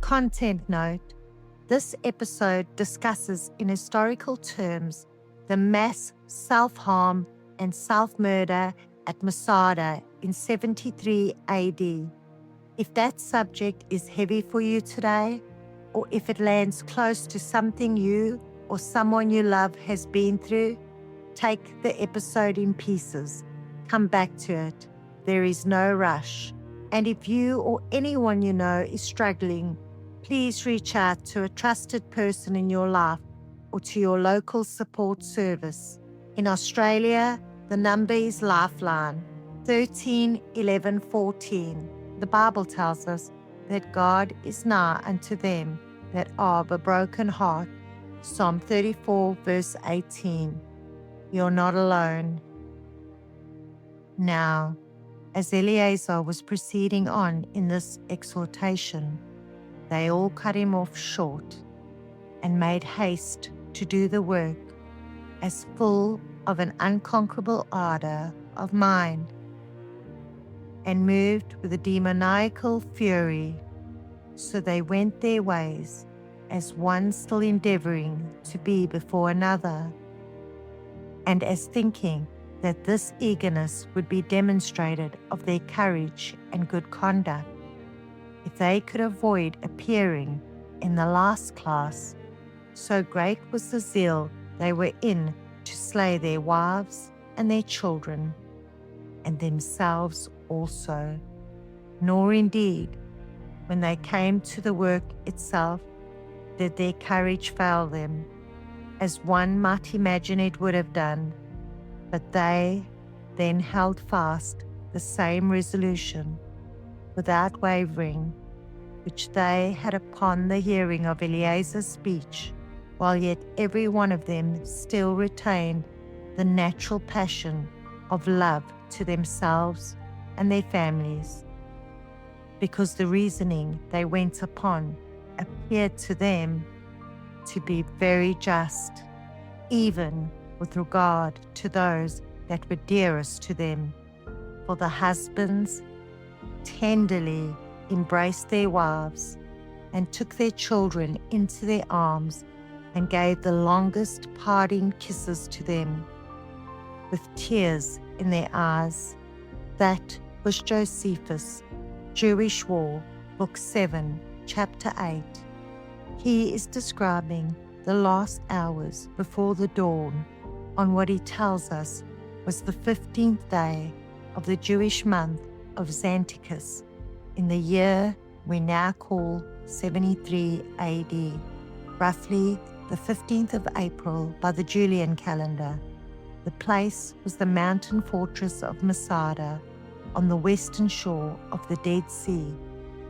content note, this episode discusses in historical terms the mass self-harm and self-murder at Masada in 73 AD. If that subject is heavy for you today, or if it lands close to something you or someone you love has been through, take the episode in pieces. Come back to it. There is no rush. And if you or anyone you know is struggling, please reach out to a trusted person in your life or to your local support service. In Australia, the number is Lifeline, 13 11 14. The Bible tells us that God is nigh unto them that are of a broken heart. Psalm 34 verse 18. You're not alone. Now, as Eleazar was proceeding on in this exhortation, they all cut him off short and made haste to do the work, as full of an unconquerable ardor of mind, and moved with a demoniacal fury. So they went their ways, as one still endeavoring to be before another, and as thinking that this eagerness would be demonstrated of their courage and good conduct, if they could avoid appearing in the last class. So great was the zeal they were in to slay their wives and their children, and themselves also. Nor indeed, when they came to the work itself, did their courage fail them, as one might imagine it would have done, but they then held fast the same resolution, without wavering, which they had upon the hearing of Eleazar's speech, while yet every one of them still retained the natural passion of love to themselves and their families, because the reasoning they went upon appeared to them to be very just, even with regard to those that were dearest to them. For the husbands tenderly embraced their wives and took their children into their arms and gave the longest parting kisses to them, with tears in their eyes. That was Josephus, Jewish War, Book 7, Chapter 8. He is describing the last hours before the dawn on what he tells us was the 15th day of the Jewish month of Xanthicus in the year we now call 73 AD, roughly the 15th of April by the Julian calendar. The place was the mountain fortress of Masada on the western shore of the Dead Sea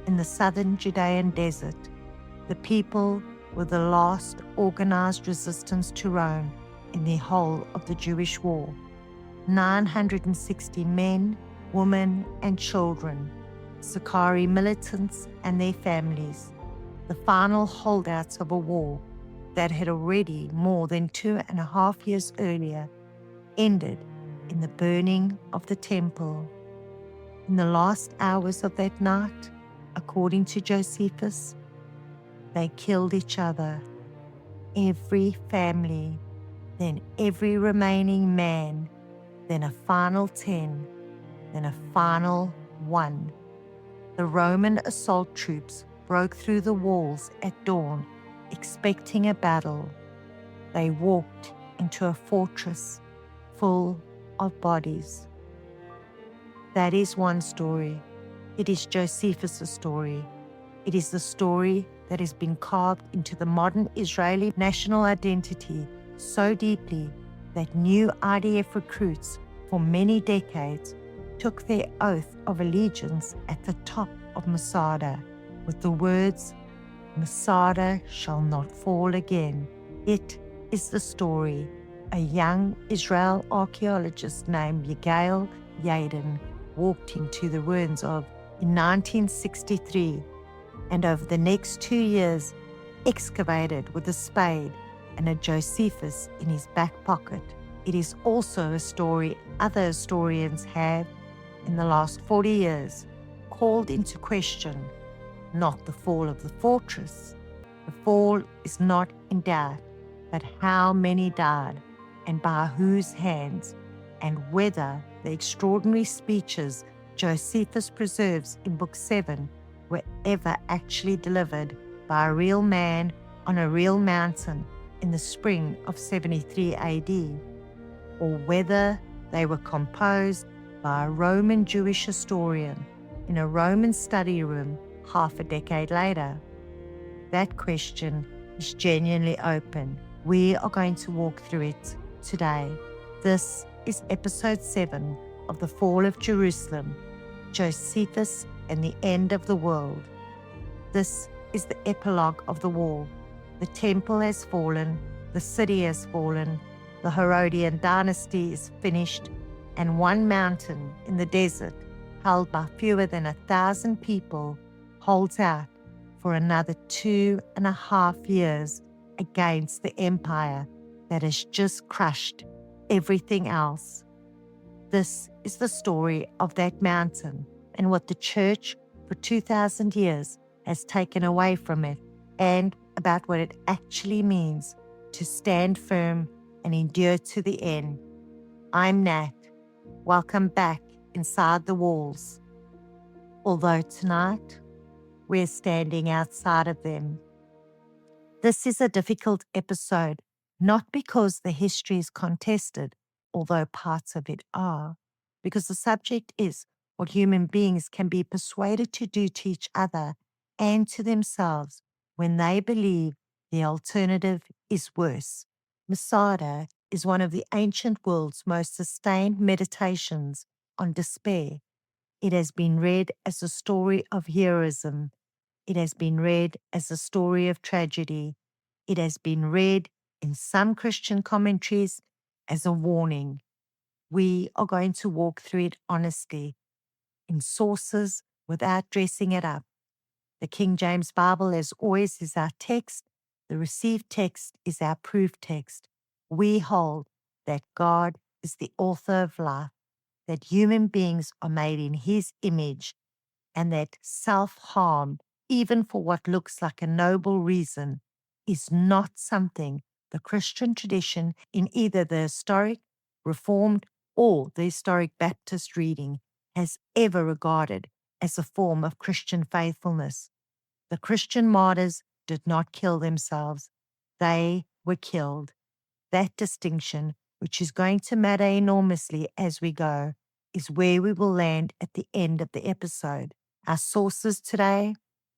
in the southern Judean desert. The people were the last organized resistance to Rome in the whole of the Jewish war. 960 men, women, and children, Sicarii militants and their families, the final holdouts of a war that had already more than 2.5 years earlier ended in the burning of the temple. In the last hours of that night, according to Josephus, they killed each other, every family, then every remaining man, then a final 10, then a final 1. The Roman assault troops broke through the walls at dawn, expecting a battle. They walked into a fortress full of bodies. That is one story. It is Josephus' story. It is the story that has been carved into the modern Israeli national identity so deeply that new IDF recruits for many decades took their oath of allegiance at the top of Masada with the words, "Masada shall not fall again." It is the story a young Israel archaeologist named Yigael Yaden walked into the ruins of in 1963, and over the next 2 years excavated with a spade and a Josephus in his back pocket. It is also a story other historians have, in the last 40 years, called into question, not the fall of the fortress. The fall is not in doubt, but how many died, and by whose hands, and whether the extraordinary speeches Josephus preserves in Book 7 were ever actually delivered by a real man on a real mountain in the spring of 73 AD, or whether they were composed by a Roman Jewish historian in a Roman study room half a decade later. That question is genuinely open. We are going to walk through it today. This is episode 7 of The Fall of Jerusalem, Josephus and the End of the World. This is the epilogue of the war. The temple has fallen, the city has fallen, the Herodian dynasty is finished, and one mountain in the desert, held by fewer than 1,000 people, holds out for another 2.5 years against the empire that has just crushed everything else. This is the story of that mountain and what the church for 2,000 years has taken away from it, and about what it actually means to stand firm and endure to the end. I'm Nat. Welcome back inside the walls. Although tonight, we're standing outside of them. This is a difficult episode, not because the history is contested, although parts of it are, because the subject is what human beings can be persuaded to do to each other and to themselves when they believe the alternative is worse. Masada is one of the ancient world's most sustained meditations on despair. It has been read as a story of heroism. It has been read as a story of tragedy. It has been read in some Christian commentaries as a warning. We are going to walk through it honestly, in sources, without dressing it up. The King James Bible, as always, is our text. The received text is our proof text. We hold that God is the author of life, that human beings are made in His image, and that self-harm, even for what looks like a noble reason, is not something the Christian tradition in either the historic, Reformed, or the historic Baptist reading has ever regarded as a form of Christian faithfulness. The Christian martyrs did not kill themselves. They were killed. That distinction, which is going to matter enormously as we go, is where we will land at the end of the episode. Our sources today: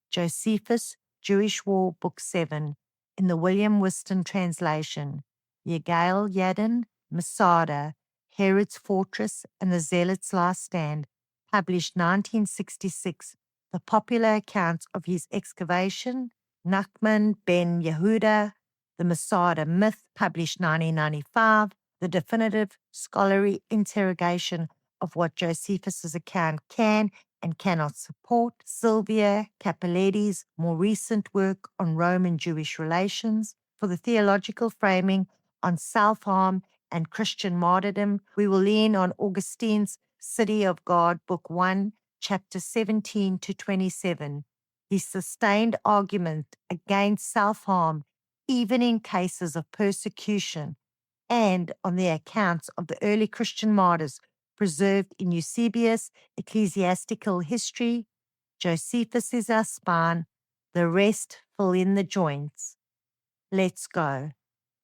Josephus, Jewish War, Book 7, in the William Whiston translation; Yigael Yadin, Masada, Herod's Fortress and the Zealot's Last Stand, published 1966, the popular account of his excavation; Nachman ben Yehuda, The Masada Myth, published 1995, the definitive scholarly interrogation of what Josephus's account can and cannot support; Sylvia Capelletti's more recent work on Roman Jewish relations. For the theological framing on self-harm and Christian martyrdom, we will lean on Augustine's City of God, Book 1, chapter 17 to 27. His sustained argument against self-harm, even in cases of persecution, and on the accounts of the early Christian martyrs preserved in Eusebius' Ecclesiastical History. Josephus is our spine, the rest fill in the joints. Let's go.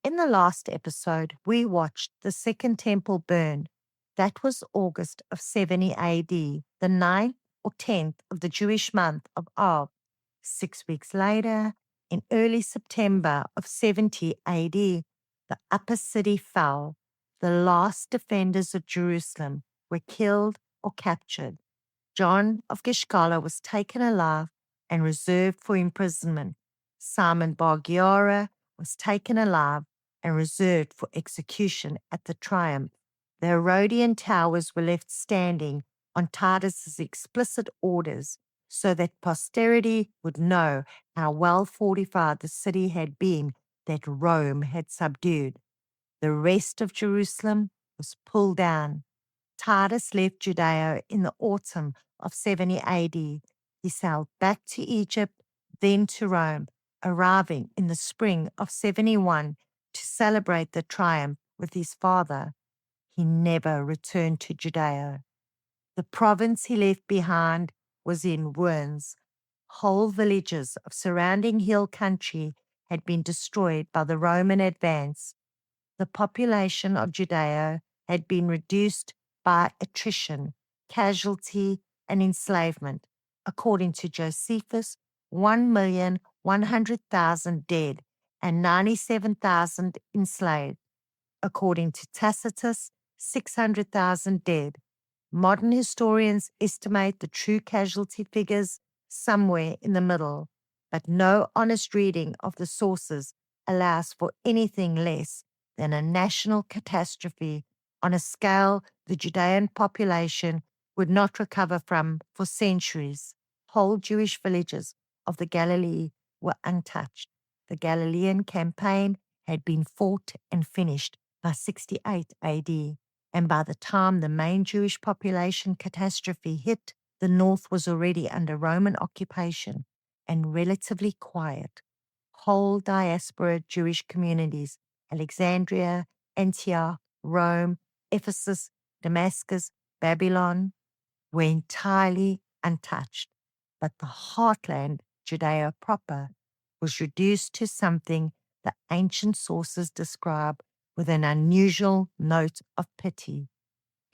In the last episode, we watched the Second Temple burn. That was August of 70 AD, the 9th or 10th of the Jewish month of Av. 6 weeks later, in early September of 70 AD, the upper city fell. The last defenders of Jerusalem were killed or captured. John of Gishgala was taken alive and reserved for imprisonment. Simon Bar Giora was taken alive and reserved for execution at the triumph. The Herodian towers were left standing on Titus's explicit orders, so that posterity would know how well fortified the city had been that Rome had subdued. The rest of Jerusalem was pulled down. Titus left Judea in the autumn of 70 AD. He sailed back to Egypt, then to Rome, arriving in the spring of 71 to celebrate the triumph with his father. He never returned to Judea. The province he left behind was in ruins. Whole villages of surrounding hill country had been destroyed by the Roman advance. The population of Judea had been reduced by attrition, casualty, and enslavement. According to Josephus, 1,100,000 dead and 97,000 enslaved. According to Tacitus, 600,000 dead. Modern historians estimate the true casualty figures somewhere in the middle, but no honest reading of the sources allows for anything less than a national catastrophe on a scale the Judean population would not recover from for centuries. Whole Jewish villages of the Galilee were untouched. The Galilean campaign had been fought and finished by 68 AD, and by the time the main Jewish population catastrophe hit, the north was already under Roman occupation and relatively quiet. Whole diaspora Jewish communities, Alexandria, Antioch, Rome, Ephesus, Damascus, Babylon, were entirely untouched. But the heartland, Judea proper, was reduced to something the ancient sources describe with an unusual note of pity,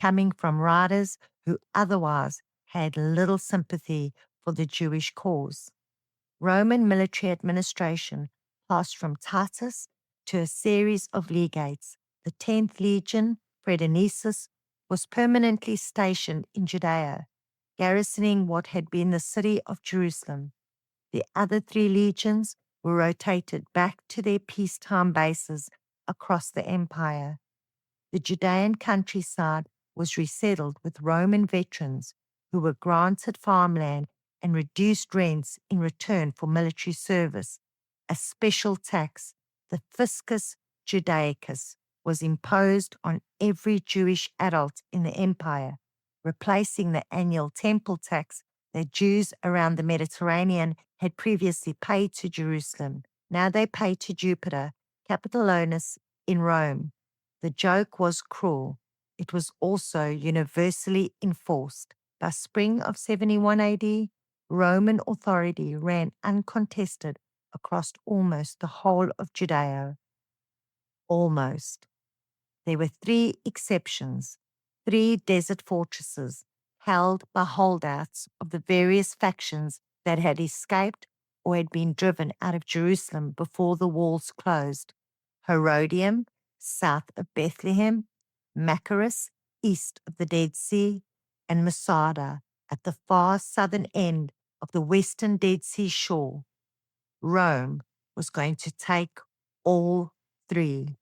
coming from writers who otherwise had little sympathy for the Jewish cause. Roman military administration passed from Titus to a series of legates. The 10th Legion, Fredenesus, was permanently stationed in Judea, garrisoning what had been the city of Jerusalem. The other 3 legions were rotated back to their peacetime bases across the empire. The Judean countryside was resettled with Roman veterans who were granted farmland and reduced rents in return for military service. A special tax, the fiscus Judaicus, was imposed on every Jewish adult in the empire, replacing the annual temple tax that Jews around the Mediterranean had previously paid to Jerusalem. Now they paid to Jupiter, Capitolonus, in Rome. The joke was cruel. It was also universally enforced. By spring of 71 AD, Roman authority ran uncontested across almost the whole of Judea. Almost. There were 3 exceptions, 3 desert fortresses held by holdouts of the various factions that had escaped or had been driven out of Jerusalem before the walls closed. Herodium, south of Bethlehem, Machaerus, east of the Dead Sea, and Masada at the far southern end of the western Dead Sea shore. Rome was going to take all 3.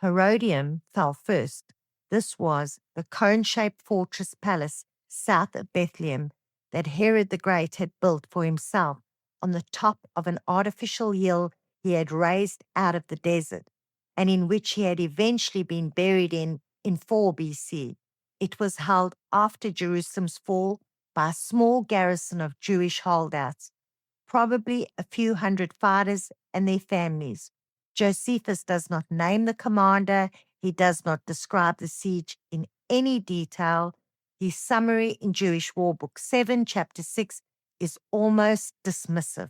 Herodium fell first. This was the cone-shaped fortress palace south of Bethlehem that Herod the Great had built for himself on the top of an artificial hill he had raised out of the desert, and in which he had eventually been buried in 4 BC. It was held after Jerusalem's fall by a small garrison of Jewish holdouts, probably a few hundred fighters and their families. Josephus does not name the commander. He does not describe the siege in any detail. His summary in Jewish War Book 7, Chapter 6, is almost dismissive.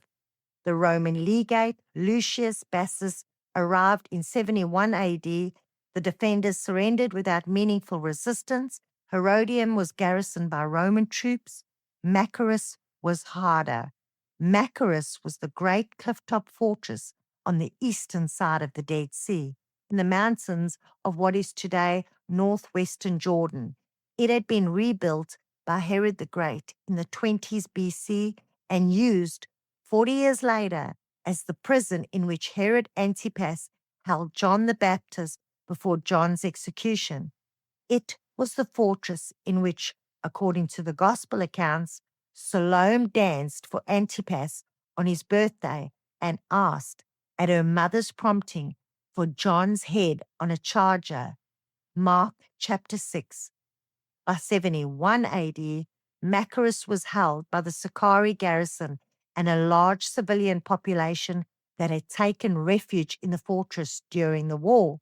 The Roman legate, Lucius Bassus, arrived in 71 AD. The defenders surrendered without meaningful resistance. Herodium was garrisoned by Roman troops. Machaerus was harder. Machaerus was the great clifftop fortress on the eastern side of the Dead Sea, in the mountains of what is today northwestern Jordan. It had been rebuilt by Herod the Great in the 20s BC and used 40 years later as the prison in which Herod Antipas held John the Baptist before John's execution. It was the fortress in which, according to the gospel accounts, Salome danced for Antipas on his birthday and asked, at her mother's prompting, for John's head on a charger. Mark chapter 6. By 71 AD, Machaerus was held by the Sicarii garrison and a large civilian population that had taken refuge in the fortress during the war.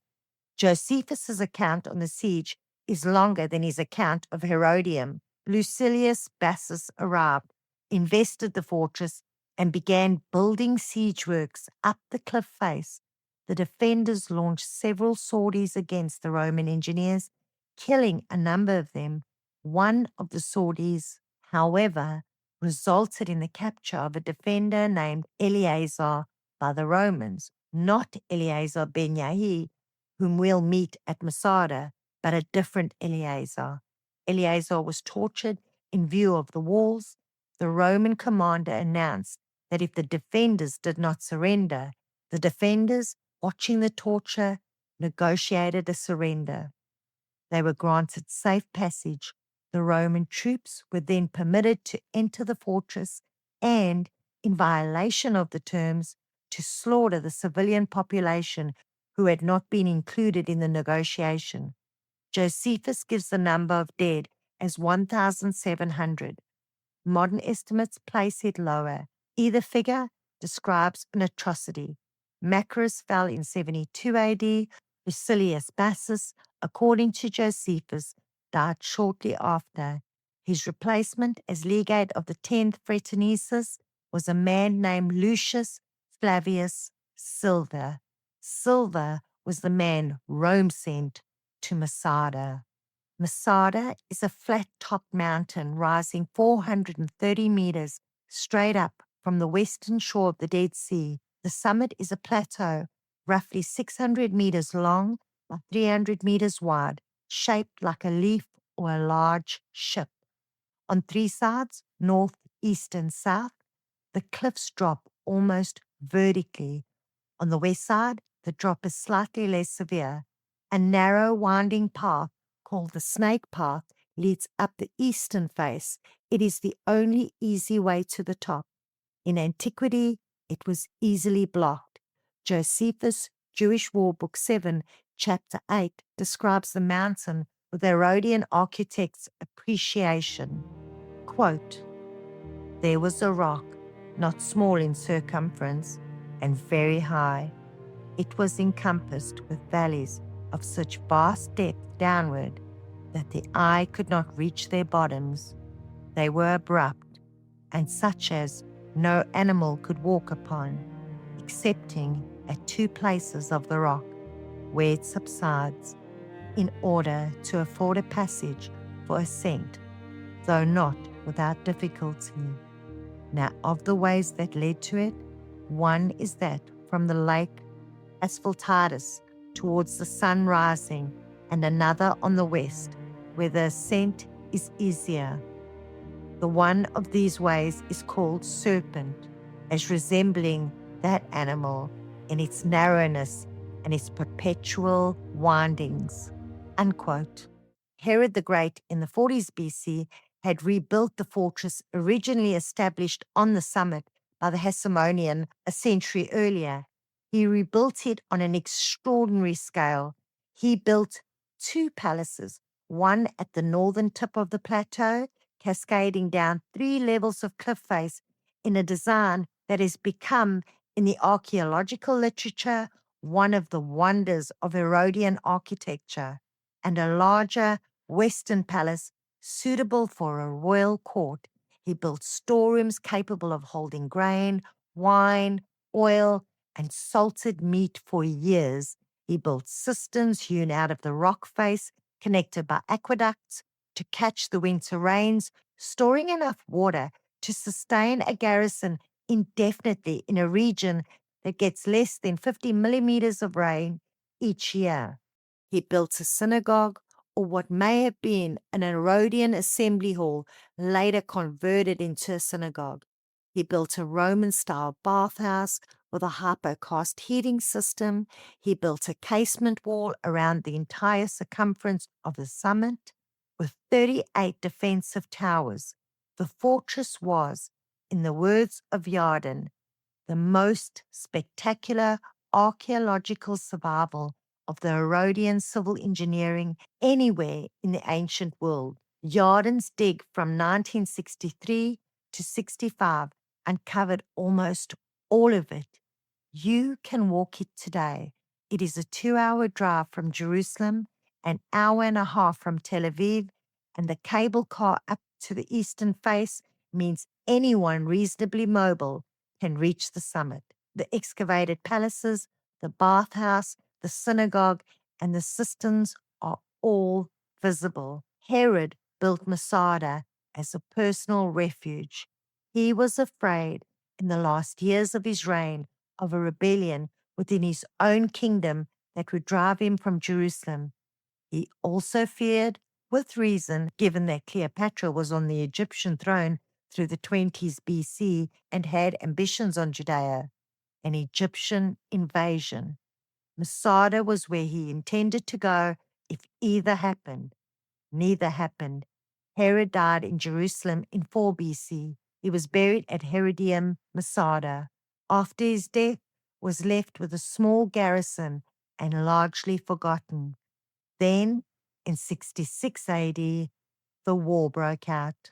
Josephus's account on the siege is longer than his account of Herodium. Lucilius Bassus arrived, invested the fortress, and began building siege works up the cliff face. The defenders launched several sorties against the Roman engineers, killing a number of them. One of the sorties, however, resulted in the capture of a defender named Eleazar by the Romans, not Eleazar ben Yahi, whom we'll meet at Masada, but a different Eleazar. Eleazar was tortured in view of the walls. The Roman commander announced that if the defenders did not surrender, the defenders, watching the torture, negotiated a surrender. They were granted safe passage. The Roman troops were then permitted to enter the fortress and, in violation of the terms, to slaughter the civilian population who had not been included in the negotiation. Josephus gives the number of dead as 1,700. Modern estimates place it lower. Either figure describes an atrocity. Machaerus fell in 72 AD. Lucilius Bassus, according to Josephus, died shortly after. His replacement as legate of the 10th Fretensis was a man named Lucius Flavius Silva. Silva was the man Rome sent to Masada. Masada is a flat-topped mountain rising 430 meters straight up from the western shore of the Dead Sea. The summit is a plateau, roughly 600 meters long by 300 meters wide, shaped like a leaf or a large ship. On three sides, north, east, and south, the cliffs drop almost vertically. On the west side, the drop is slightly less severe. A narrow, winding path called the Snake Path leads up the eastern face. It is the only easy way to the top. In antiquity, it was easily blocked. Josephus' Jewish War, Book 7, Chapter 8, describes the mountain with Herodian architects' appreciation. Quote, "There was a rock, not small in circumference, and very high. It was encompassed with valleys of such vast depth downward that the eye could not reach their bottoms. They were abrupt, and such as no animal could walk upon, excepting at two places of the rock, where it subsides, in order to afford a passage for ascent, though not without difficulty. Now of the ways that led to it, one is that from the lake Asphaltatus towards the sun rising, and another on the west, where the ascent is easier. The one of these ways is called Serpent, as resembling that animal in its narrowness and its perpetual windings." Unquote. Herod the Great in the 40s BC had rebuilt the fortress originally established on the summit by the Hasmonean a century earlier. He rebuilt it on an extraordinary scale. He built two palaces, one at the northern tip of the plateau, cascading down 3 levels of cliff face in a design that has become, in the archaeological literature, one of the wonders of Herodian architecture, and a larger western palace suitable for a royal court. He built storerooms capable of holding grain, wine, oil, and salted meat for years. He built cisterns hewn out of the rock face, connected by aqueducts to catch the winter rains, storing enough water to sustain a garrison indefinitely in a region that gets less than 50 millimeters of rain each year. He built a synagogue, or what may have been an Herodian assembly hall, later converted into a synagogue. He built a Roman-style bathhouse with a hypocast heating system. He built a casement wall around the entire circumference of the summit with 38 defensive towers. The fortress was, in the words of Yarden, the most spectacular archaeological survival of the Herodian civil engineering anywhere in the ancient world. Yarden's dig from 1963 to 65 uncovered almost all of it. You can walk it today. It is a 2-hour drive from Jerusalem, an hour and a half from Tel Aviv, and the cable car up to the eastern face means anyone reasonably mobile can reach the summit. The excavated palaces, the bathhouse, the synagogue, and the cisterns are all visible. Herod built Masada as a personal refuge. He was afraid in the last years of his reign of a rebellion within his own kingdom that would drive him from Jerusalem. He also feared, with reason, given that Cleopatra was on the Egyptian throne through the 20s BC and had ambitions on Judea, an Egyptian invasion. Masada was where he intended to go if either happened. Neither happened. Herod died in Jerusalem in 4 BC. He was buried at Herodium, Masada. After his death, was left with a small garrison and largely forgotten. Then, in 66 AD, the war broke out.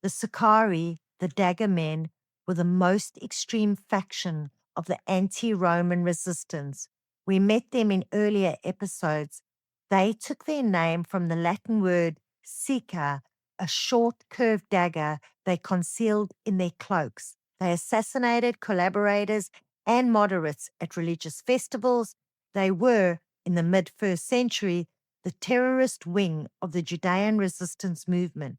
The Sicarii, the dagger men, were the most extreme faction of the anti-Roman resistance. We met them in earlier episodes. They took their name from the Latin word sica, a short curved dagger they concealed in their cloaks. They assassinated collaborators and moderates at religious festivals. They were, in the mid-1st century, the terrorist wing of the Judean resistance movement,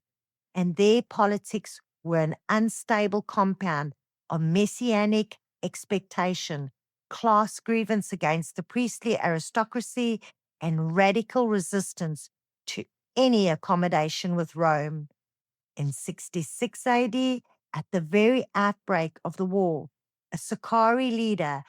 and their politics were an unstable compound of messianic expectation, class grievance against the priestly aristocracy, and radical resistance to any accommodation with Rome. In 66 AD, at the very outbreak of the war, a Sicarii leader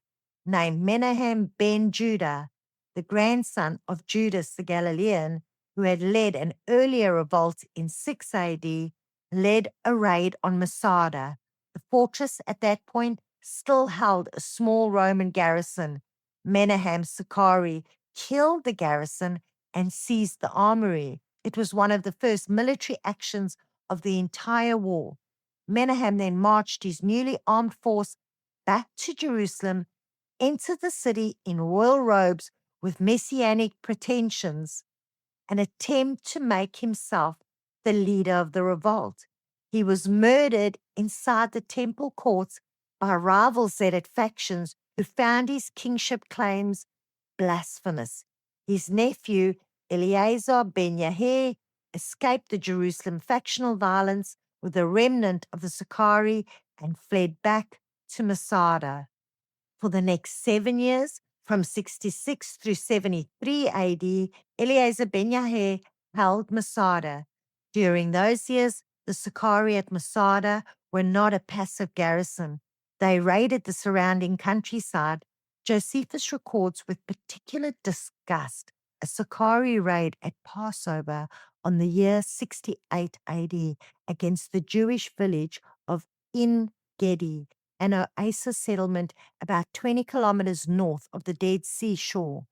named Menahem ben Judah, the grandson of Judas the Galilean, who had led an earlier revolt in 6 AD, led a raid on Masada. The fortress at that point still held a small Roman garrison. Menahem Sicarii killed the garrison and seized the armory. It was one of the first military actions of the entire war. Menahem then marched his newly armed force back to Jerusalem, entered the city in royal robes with messianic pretensions, an attempt to make himself the leader of the revolt. He was murdered inside the temple courts by rival Zedid factions who found his kingship claims blasphemous. His nephew, Eleazar ben Yair, escaped the Jerusalem factional violence with a remnant of the Sicarii and fled back to Masada. For the next 7 years, from 66 through 73 AD, Eleazar ben Yair held Masada. During those years, the Sicarii at Masada were not a passive garrison. They raided the surrounding countryside. Josephus records with particular disgust a Sicarii raid at Passover on the year 68 AD against the Jewish village of En Gedi, an oasis settlement about 20 kilometers north of the Dead Sea shore.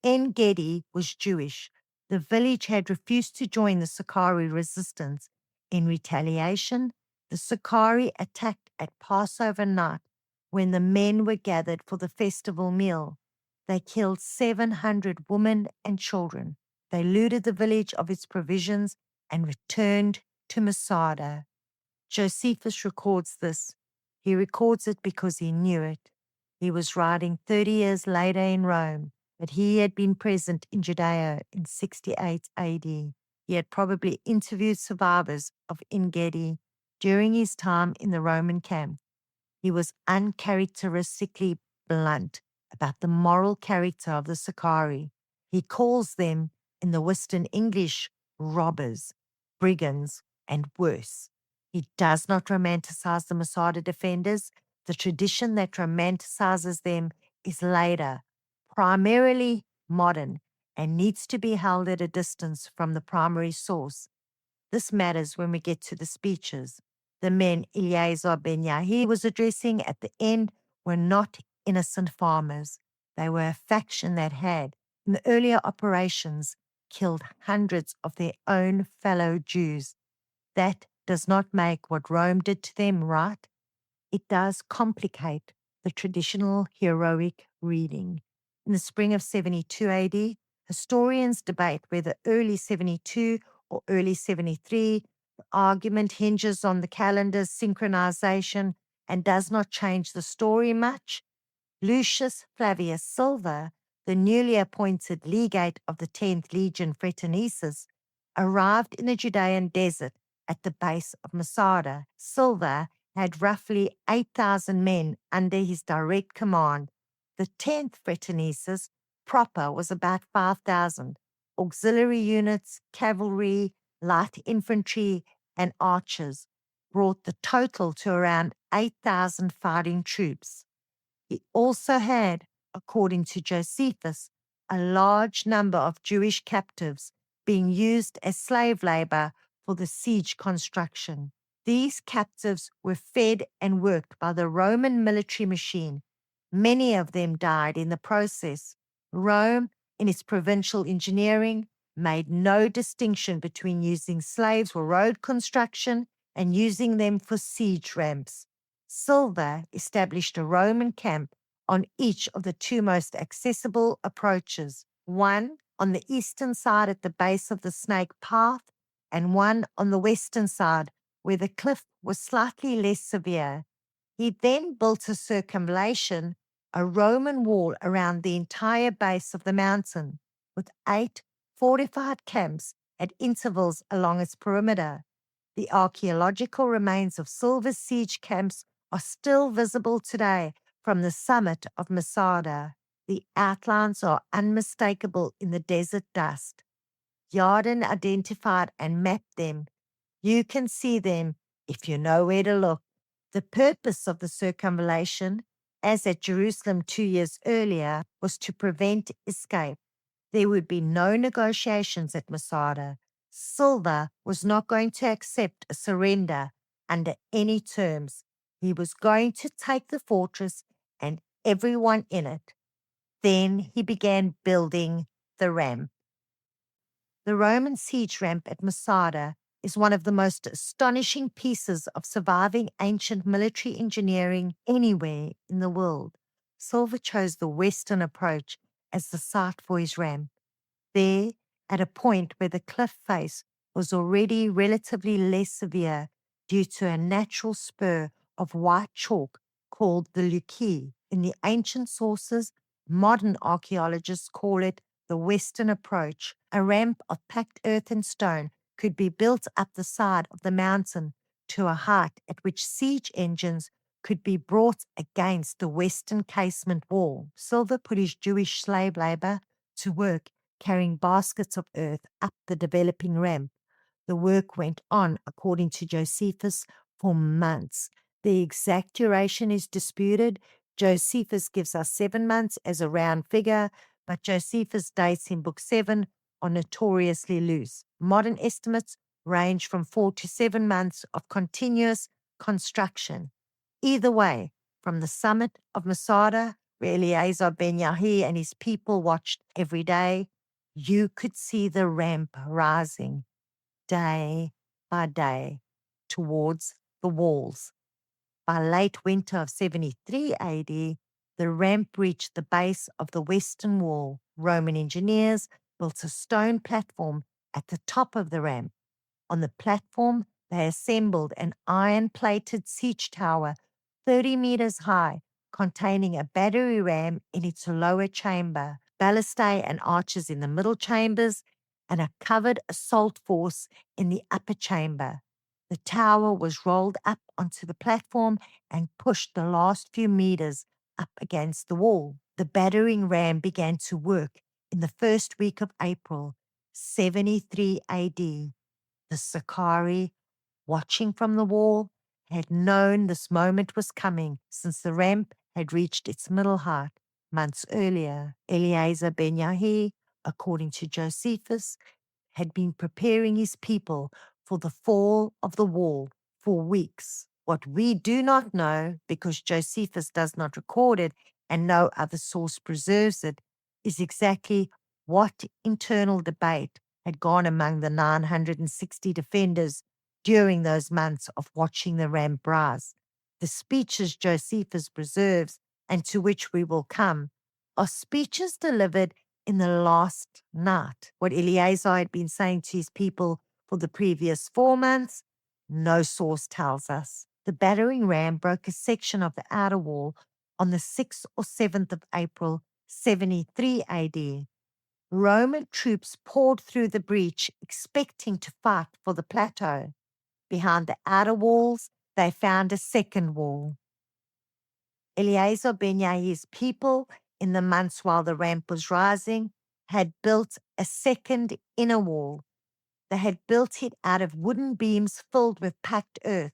En Gedi was Jewish. The village had refused to join the Sicarii resistance. In retaliation, the Sicarii attacked at Passover night when the men were gathered for the festival meal. They killed 700 women and children. They looted the village of its provisions and returned to Masada. Josephus records this. He records it because he knew it. He was writing 30 years later in Rome, but he had been present in Judea in 68 AD. He had probably interviewed survivors of En Gedi during his time in the Roman camp. He was uncharacteristically blunt about the moral character of the Sicarii. He calls them, in the Western English, robbers, brigands, and worse. He does not romanticize the Masada defenders. The tradition that romanticizes them is later, primarily modern, and needs to be held at a distance from the primary source. This matters when we get to the speeches. The men Eleazar ben Yair was addressing at the end were not innocent farmers. They were a faction that had, in the earlier operations, killed hundreds of their own fellow Jews. That does not make what Rome did to them right. It does complicate the traditional heroic reading. In the spring of 72 AD, historians debate whether early 72 or early 73. The argument hinges on the calendar's synchronization and does not change the story much. Lucius Flavius Silva, the newly appointed legate of the 10th Legion Freetonesus, arrived in the Judean desert at the base of Masada. Silva had roughly 8,000 men under his direct command. The 10th Freetonesus proper was about 5,000. Auxiliary units, cavalry, light infantry, and archers brought the total to around 8,000 fighting troops. He also had, according to Josephus, a large number of Jewish captives being used as slave labor for the siege construction. These captives were fed and worked by the Roman military machine. Many of them died in the process. Rome, in its provincial engineering, made no distinction between using slaves for road construction and using them for siege ramps. Silva established a Roman camp on each of the two most accessible approaches, one on the eastern side at the base of the Snake Path and one on the western side where the cliff was slightly less severe. He then built a circumvallation, a Roman wall around the entire base of the mountain, with 8 fortified camps at intervals along its perimeter. The archaeological remains of Silva's siege camps are still visible today from the summit of Masada. The outlines are unmistakable in the desert dust. Yarden identified and mapped them. You can see them if you know where to look. The purpose of the circumvallation, as at Jerusalem 2 years earlier, was to prevent escape. There would be no negotiations at Masada. Silva was not going to accept a surrender under any terms. He was going to take the fortress and everyone in it. Then he began building the ramp. The Roman siege ramp at Masada is one of the most astonishing pieces of surviving ancient military engineering anywhere in the world. Silva chose the western approach as the site for his ramp. There, at a point where the cliff face was already relatively less severe due to a natural spur of white chalk called the Luki. In the ancient sources, modern archaeologists call it the western approach. A ramp of packed earth and stone could be built up the side of the mountain to a height at which siege engines could be brought against the western casement wall. Silva put his Jewish slave labor to work carrying baskets of earth up the developing ramp. The work went on, according to Josephus, for months. The exact duration is disputed. Josephus gives us 7 months as a round figure, but Josephus' dates in Book 7 are notoriously loose. Modern estimates range from 4 to 7 months of continuous construction. Either way, from the summit of Masada, where Eleazar ben Yahi and his people watched every day, you could see the ramp rising day by day towards the walls. By late winter of 73 AD, the ramp reached the base of the western wall. Roman engineers built a stone platform at the top of the ramp. On the platform, they assembled an iron-plated siege tower 30 meters high, containing a battery ram in its lower chamber, ballistae and archers in the middle chambers, and a covered assault force in the upper chamber. The tower was rolled up onto the platform and pushed the last few meters up against the wall. The battering ram began to work in the first week of April, 73 AD. The Sicarii, watching from the wall, had known this moment was coming since the ramp had reached its middle height months earlier. Eleazar ben Yahi, according to Josephus, had been preparing his people for the fall of the wall for weeks. What we do not know, because Josephus does not record it and no other source preserves it, is exactly What internal debate had gone among the 960 defenders during those months of watching the ram browse? The speeches Josephus preserves, and to which we will come, are speeches delivered in the last night. What Eleazar had been saying to his people for the previous 4 months, no source tells us. The battering ram broke a section of the outer wall on the 6th or 7th of April, 73 AD. Roman troops poured through the breach, expecting to fight for the plateau. Behind the outer walls, they found a second wall. Eleazar ben Yair's people, in the months while the ramp was rising, had built a second inner wall. They had built it out of wooden beams filled with packed earth.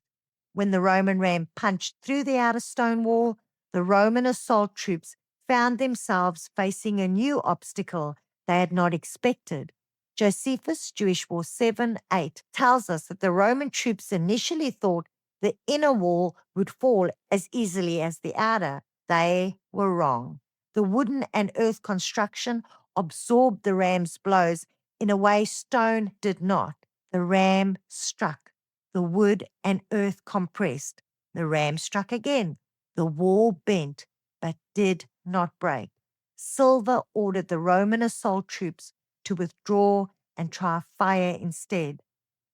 When the Roman ram punched through the outer stone wall, the Roman assault troops found themselves facing a new obstacle they had not expected. Josephus, Jewish War 7:8, tells us that the Roman troops initially thought the inner wall would fall as easily as the outer. They were wrong. The wooden and earth construction absorbed the ram's blows in a way stone did not. The ram struck. The wood and earth compressed. The ram struck again. The wall bent, but did not break. Silver ordered the Roman assault troops to withdraw and try fire instead.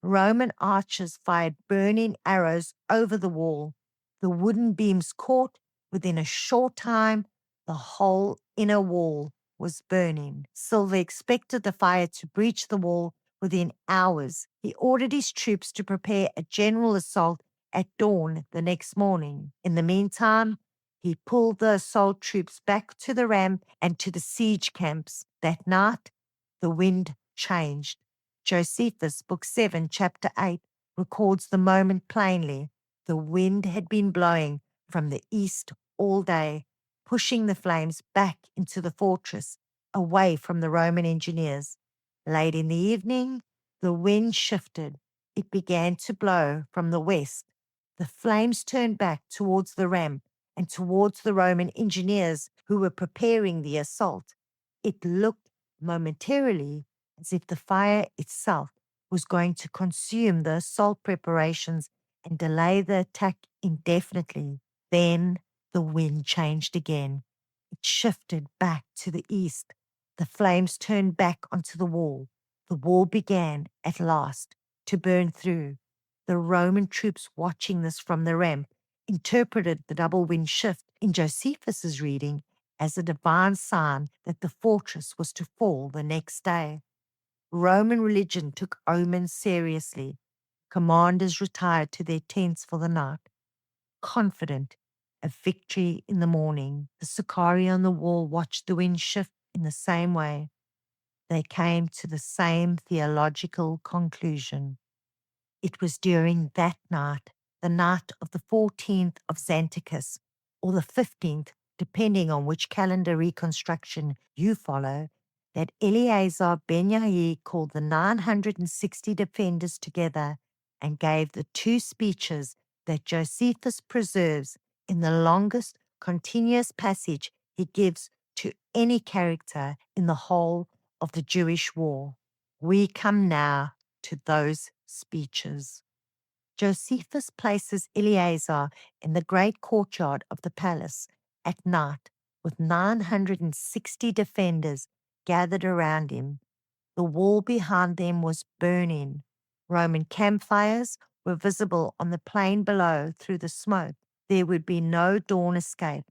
Roman archers fired burning arrows over the wall. The wooden beams caught. Within a short time, the whole inner wall was burning. Silver expected the fire to breach the wall within hours. He ordered his troops to prepare a general assault at dawn the next morning. In the meantime, he pulled the assault troops back to the ramp and to the siege camps. That night, the wind changed. Josephus, Book 7, Chapter 8, records the moment plainly. The wind had been blowing from the east all day, pushing the flames back into the fortress, away from the Roman engineers. Late in the evening, the wind shifted. It began to blow from the west. The flames turned back towards the ramp and towards the Roman engineers who were preparing the assault. It looked momentarily as if the fire itself was going to consume the assault preparations and delay the attack indefinitely. Then the wind changed again. It shifted back to the east. The flames turned back onto the wall. The wall began, at last, to burn through. The Roman troops watching this from the ramp interpreted the double wind shift in Josephus's reading as a divine sign that the fortress was to fall the next day. Roman religion took omens seriously. Commanders retired to their tents for the night, confident of victory in the morning. The Sicarii on the wall watched the wind shift in the same way. They came to the same theological conclusion. It was during that night, the night of the 14th of Xanthicus, or the 15th, depending on which calendar reconstruction you follow, that Eleazar ben Yair called the 960 defenders together and gave the 2 speeches that Josephus preserves in the longest continuous passage he gives to any character in the whole of the Jewish war. We come now to those speeches. Josephus places Eleazar in the great courtyard of the palace at night with 960 defenders gathered around him. The wall behind them was burning. Roman campfires were visible on the plain below through the smoke. There would be no dawn escape.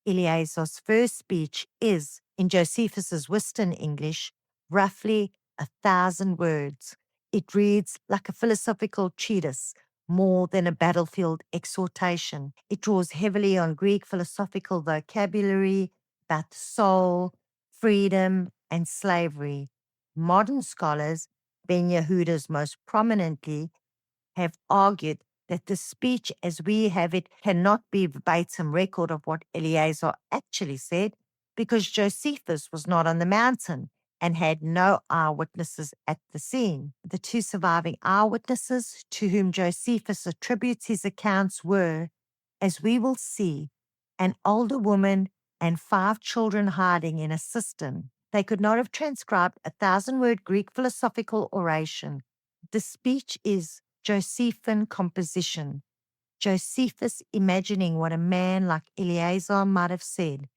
Eleazar's first speech is, in Josephus's Western English, roughly 1,000 words. It reads like a philosophical treatise more than a battlefield exhortation. It draws heavily on Greek philosophical vocabulary about the soul, freedom, and slavery. Modern scholars, Ben Yehuda's most prominently, have argued that the speech as we have it cannot be a verbatim record of what Eleazar actually said because Josephus was not on the mountain and had no eyewitnesses at the scene. The 2 surviving eyewitnesses to whom Josephus attributes his accounts were, as we will see, an older woman and 5 children hiding in a cistern. They could not have transcribed a 1,000-word Greek philosophical oration. The speech is Josephian composition, Josephus imagining what a man like Eleazar might have said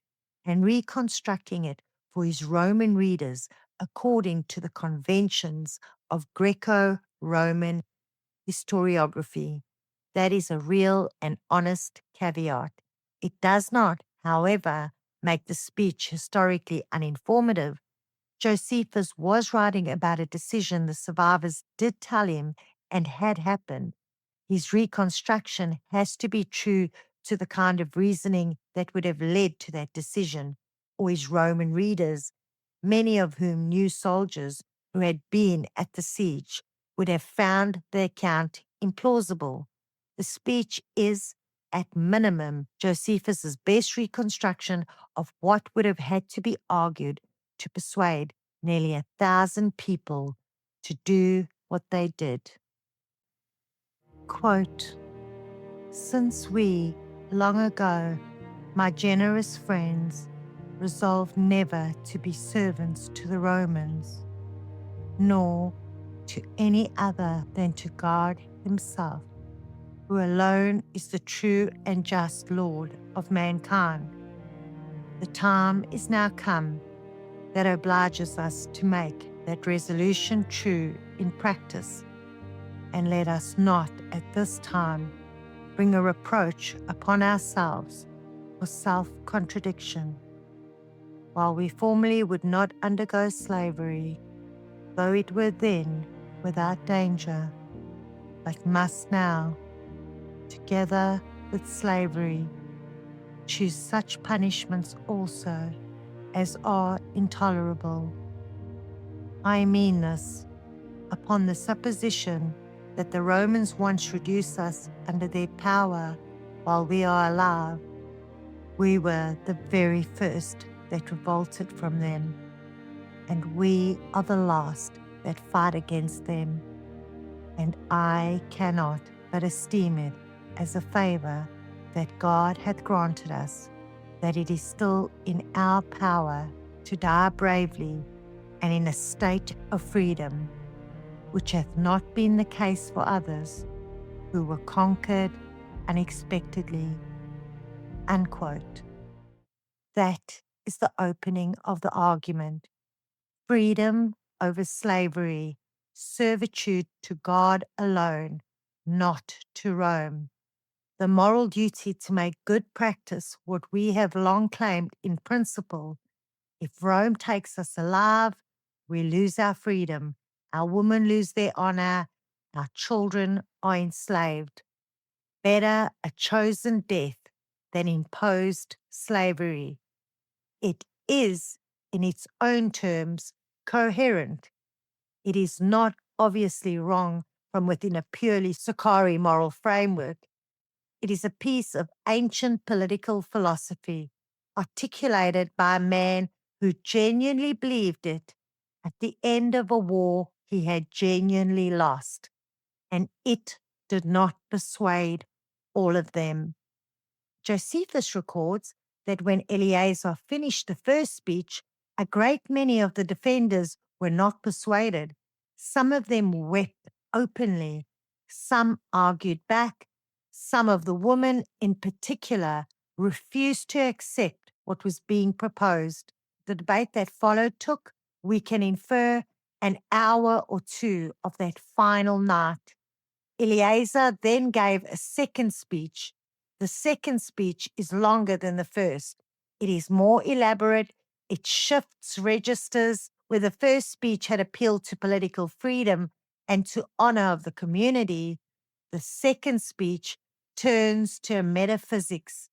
and reconstructing it for his Roman readers according to the conventions of Greco-Roman historiography. That is a real and honest caveat. It does not, however, make the speech historically uninformative. Josephus was writing about a decision the survivors did tell him and had happened. His reconstruction has to be true to the kind of reasoning that would have led to that decision, or his Roman readers, many of whom knew soldiers who had been at the siege, would have found the account implausible. The speech is, at minimum, Josephus's best reconstruction of what would have had to be argued to persuade nearly 1,000 people to do what they did. Quote, "Since we, long ago, my generous friends, resolved never to be servants to the Romans, nor to any other than to God himself, who alone is the true and just Lord of mankind, the time is now come that obliges us to make that resolution true in practice, and let us not at this time bring a reproach upon ourselves for self-contradiction. While we formerly would not undergo slavery, though it were then without danger, but must now, together with slavery, choose such punishments also as are intolerable. I mean this upon the supposition that the Romans once reduced us under their power while we are alive. We were the very first that revolted from them, and we are the last that fight against them, and I cannot but esteem it as a favor that God hath granted us, that it is still in our power to die bravely and in a state of freedom, which hath not been the case for others who were conquered unexpectedly." Unquote. That is the opening of the argument. Freedom over slavery, servitude to God alone, not to Rome. The moral duty to make good practice what we have long claimed in principle. If Rome takes us alive, we lose our freedom, our women lose their honor, our children are enslaved. Better a chosen death than imposed slavery. It is, in its own terms, coherent. It is not obviously wrong from within a purely Sakari moral framework. It is a piece of ancient political philosophy, articulated by a man who genuinely believed it at the end of a war he had genuinely lost, and it did not persuade all of them. Josephus records that when Eleazar finished the first speech, a great many of the defenders were not persuaded. Some of them wept openly. Some argued back. Some of the women, in particular, refused to accept what was being proposed. The debate that followed took, we can infer, an hour or two of that final night. Eleazar then gave a second speech. The second speech is longer than the first. It is more elaborate. It shifts registers. Where the first speech had appealed to political freedom and to honor of the community, the second speech turns to metaphysics.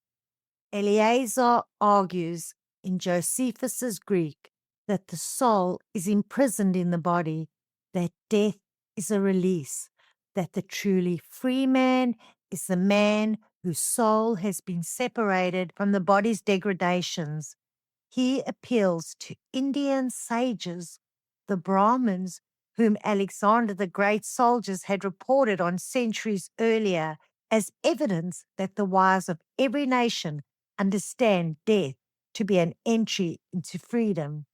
Eleazar argues in Josephus's Greek that the soul is imprisoned in the body, that death is a release, that the truly free man is the man whose soul has been separated from the body's degradations. He appeals to Indian sages, the Brahmins, whom Alexander the Great soldiers had reported on centuries earlier, as evidence that the wise of every nation understand death to be an entry into freedom.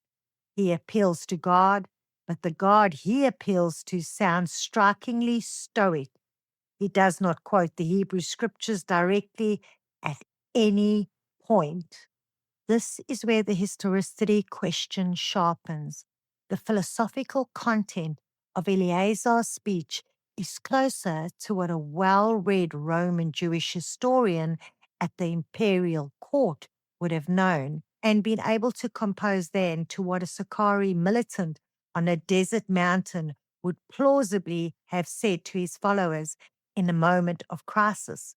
He appeals to God, but the God he appeals to sounds strikingly stoic. He does not quote the Hebrew scriptures directly at any point. This is where the historicity question sharpens. The philosophical content of Eleazar's speech is closer to what a well-read Roman Jewish historian at the imperial court would have known and been able to compose than to what a Sakari militant on a desert mountain would plausibly have said to his followers in a moment of crisis.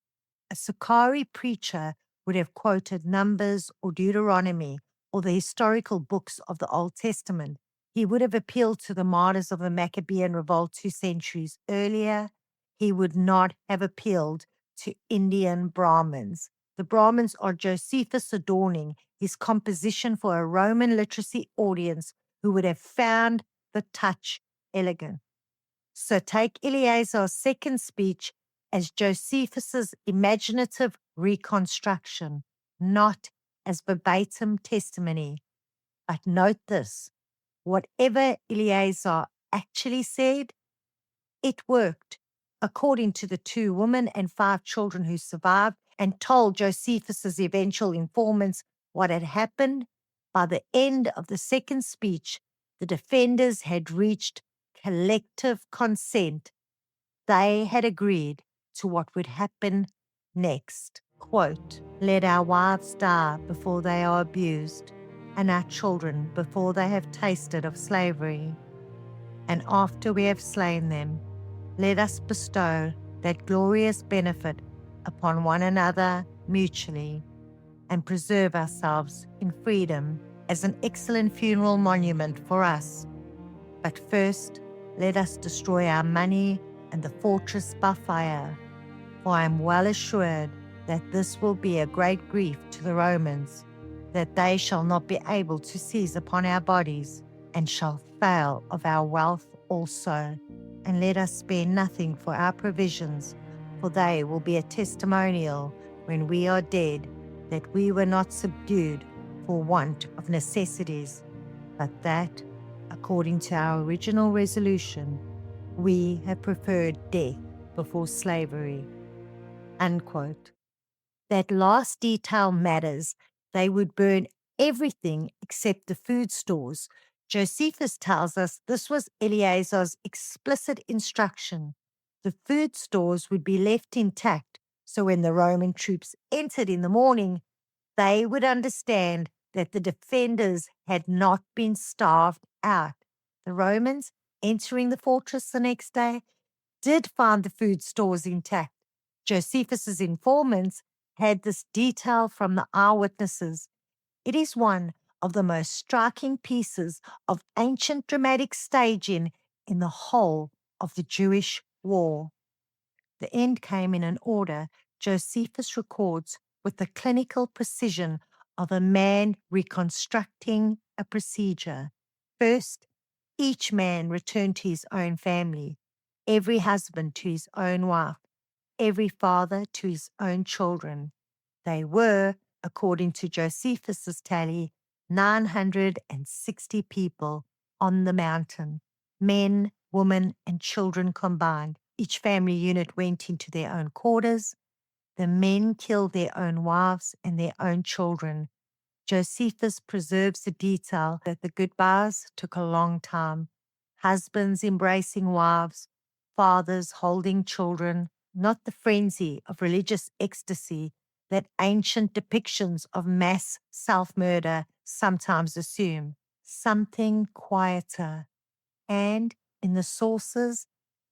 A Sakari preacher would have quoted Numbers or Deuteronomy or the historical books of the Old Testament. He would have appealed to the martyrs of the Maccabean revolt 2 centuries earlier. He would not have appealed to Indian Brahmins. The Brahmins are Josephus adorning his composition for a Roman literacy audience who would have found the touch elegant. So take Eleazar's second speech as Josephus's imaginative reconstruction, not as verbatim testimony. But note this, whatever Eleazar actually said, it worked. According to the 2 women and 5 children who survived and told Josephus's eventual informants what had happened, by the end of the second speech, the defenders had reached collective consent. They had agreed to what would happen next. Quote, "Let our wives die before they are abused, and our children before they have tasted of slavery. And after we have slain them, let us bestow that glorious benefit upon one another mutually, and preserve ourselves in freedom as an excellent funeral monument for us. But first, let us destroy our money and the fortress by fire, for I am well assured that this will be a great grief to the Romans, that they shall not be able to seize upon our bodies, and shall fail of our wealth also. And let us spare nothing for our provisions, for they will be a testimonial when we are dead, that we were not subdued for want of necessities, but that, according to our original resolution, we have preferred death before slavery." Unquote. That last detail matters. They would burn everything except the food stores. Josephus tells us this was Eleazar's explicit instruction. The food stores would be left intact, so when the Roman troops entered in the morning, they would understand that the defenders had not been starved out. The Romans, entering the fortress the next day, did find the food stores intact. Josephus's informants had this detail from the eyewitnesses. It is one of the most striking pieces of ancient dramatic staging in the whole of the Jewish war. The end came in an order Josephus records with the clinical precision of a man reconstructing a procedure. First, each man returned to his own family, every husband to his own wife, every father to his own children. They were, according to Josephus's tally, 960 people on the mountain, men, women, and children combined. Each family unit went into their own quarters. The men killed their own wives and their own children. Josephus preserves the detail that the goodbyes took a long time. Husbands embracing wives, fathers holding children, not the frenzy of religious ecstasy that ancient depictions of mass self-murder sometimes assume. Something quieter, and in the sources,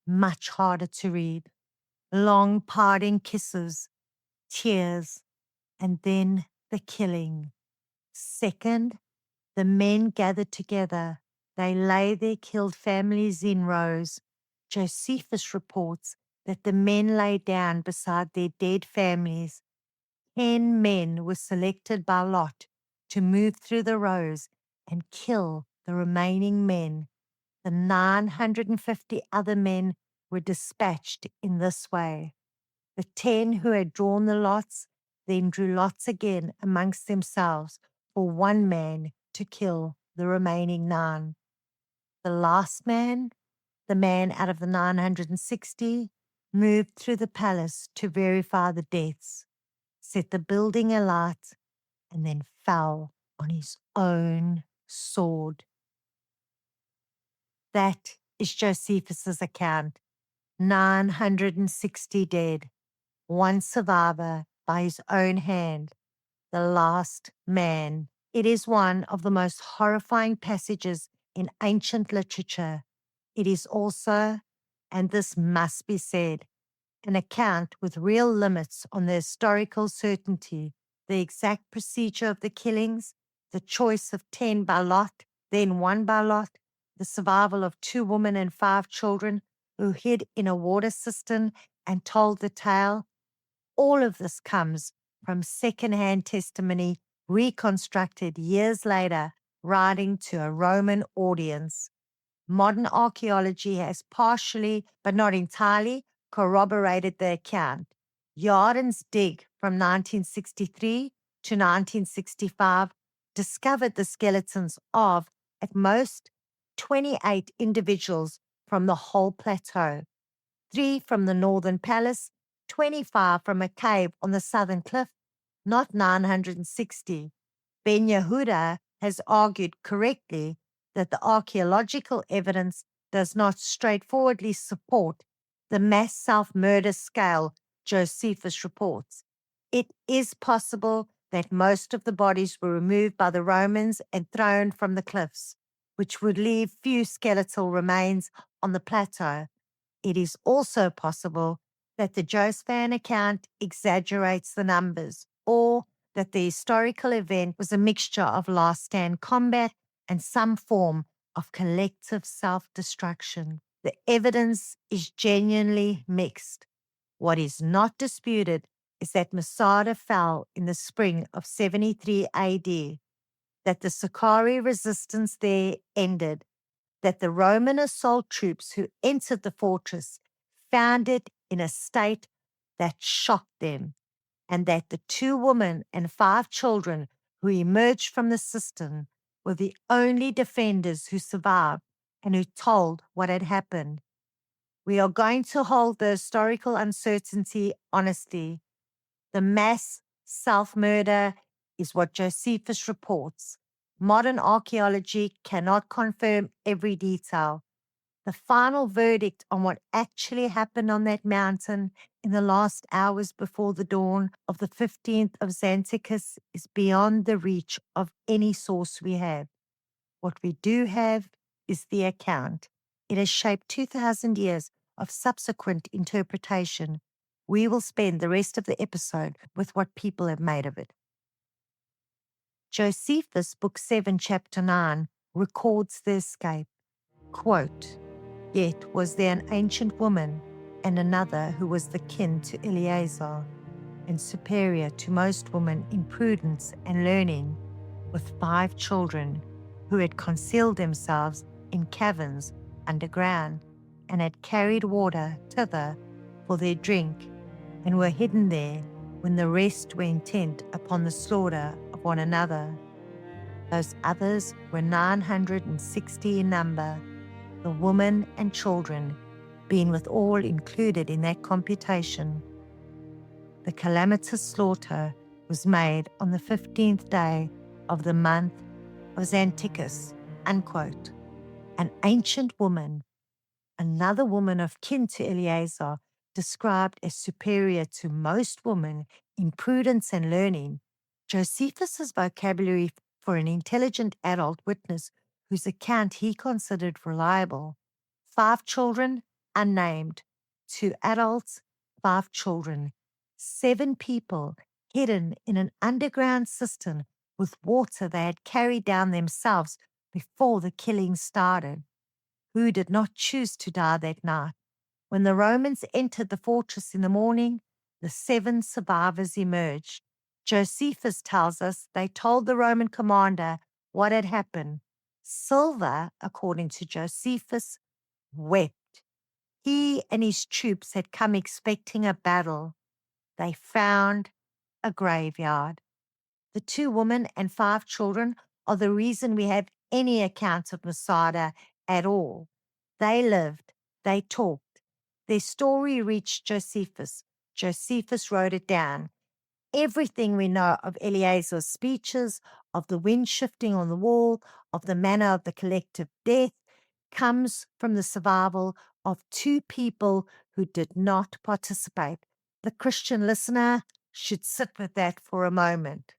much harder to read. Long parting kisses, tears, and then the killing. Second, the men gathered together. They lay their killed families in rows. Josephus reports that the men lay down beside their dead families. 10 men were selected by lot to move through the rows and kill the remaining men. The 950 other men were dispatched in this way. The 10 who had drawn the lots then drew lots again amongst themselves for one man to kill. the remaining 9. The last man, the man out of the 960, moved through the palace to verify the deaths, set the building alight, and then fell on his own sword. That is Josephus's account. 960 dead, one survivor by his own hand, the last man. It is one of the most horrifying passages in ancient literature. It is also, and this must be said, an account with real limits on the historical certainty, the exact procedure of the killings, the choice of 10 by lot, then 1 by lot, the survival of 2 women and 5 children who hid in a water cistern and told the tale. All of this comes from secondhand testimony reconstructed years later, writing to a Roman audience. Modern archaeology has partially, but not entirely, corroborated the account. Yarden's dig from 1963 to 1965 discovered the skeletons of, at most, 28 individuals from the whole plateau, 3 from the northern palace, 25 from a cave on the southern cliff, not 960. Ben Yehuda has argued correctly that the archaeological evidence does not straightforwardly support the mass self-murder scale Josephus reports. It is possible that most of the bodies were removed by the Romans and thrown from the cliffs, which would leave few skeletal remains on the plateau. It is also possible that the Josephine account exaggerates the numbers, or that the historical event was a mixture of last-stand combat and some form of collective self-destruction. The evidence is genuinely mixed. What is not disputed is that Masada fell in the spring of 73 AD, that the Sicarii resistance there ended, that the Roman assault troops who entered the fortress found it in a state that shocked them, and that the 2 women and 5 children who emerged from the cistern were the only defenders who survived and who told what had happened. We are going to hold the historical uncertainty honestly. The mass self-murder is what Josephus reports. Modern archaeology cannot confirm every detail. The final verdict on what actually happened on that mountain in the last hours before the dawn of the 15th of Xanthicus is beyond the reach of any source we have. What we do have is the account. It has shaped 2,000 years of subsequent interpretation. We will spend the rest of the episode with what people have made of it. Josephus, Book 7, Chapter 9, records the escape. Quote, "Yet was there an ancient woman and another who was the kin to Eleazar, and superior to most women in prudence and learning, with 5 children, who had concealed themselves in caverns underground, and had carried water thither for their drink, and were hidden there when the rest were intent upon the slaughter of one another. Those others were 960 in number, the women and children being with all included in that computation. The calamitous slaughter was made on the 15th day of the month of Xanthicus." Unquote. An ancient woman, another woman of kin to Eleazar, described as superior to most women in prudence and learning. Josephus's vocabulary for an intelligent adult witness whose account he considered reliable. 5 children, unnamed. 2 adults, 5 children. 7 people hidden in an underground cistern with water they had carried down themselves before the killing started. Who did not choose to die that night? When the Romans entered the fortress in the morning, the 7 survivors emerged. Josephus tells us they told the Roman commander what had happened. Silver, according to Josephus, wept. He and his troops had come expecting a battle. They found a graveyard. The 2 women and 5 children are the reason we have any account of Masada at all. They lived, they talked. Their story reached Josephus. Josephus wrote it down. Everything we know of Eleazar's speeches, of the wind shifting on the wall, of the manner of the collective death, comes from the survival of two people who did not participate. The Christian listener should sit with that for a moment.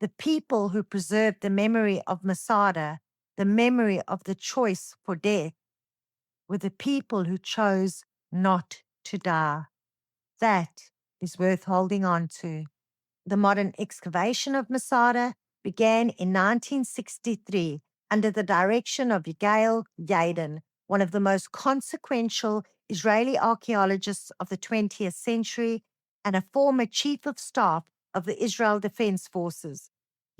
The people who preserved the memory of Masada, the memory of the choice for death, were the people who chose not to die. That is worth holding on to. The modern excavation of Masada began in 1963 under the direction of Yigael Yadin, one of the most consequential Israeli archaeologists of the 20th century and a former chief of staff of the Israel Defense Forces.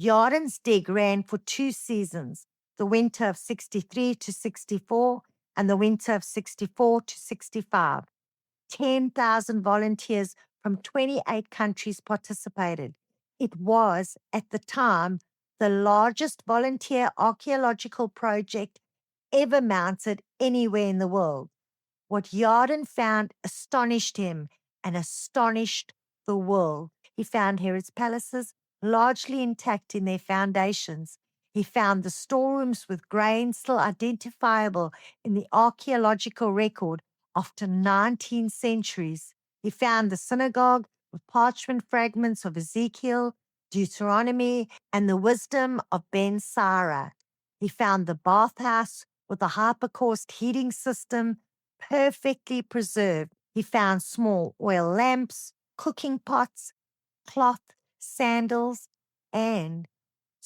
Yadin's dig ran for 2 seasons, the winter of 63 to 64 and the winter of 64 to 65. 10,000 volunteers from 28 countries participated. It was, at the time, the largest volunteer archaeological project ever mounted anywhere in the world. What Yadin found astonished him and astonished the world. He found Herod's palaces largely intact in their foundations. He found the storerooms with grain still identifiable in the archaeological record after 19 centuries. He found the synagogue with parchment fragments of Ezekiel, Deuteronomy, and the wisdom of Ben Sira. He found the bathhouse with a hypercaust heating system perfectly preserved. He found small oil lamps, cooking pots, cloth, sandals, and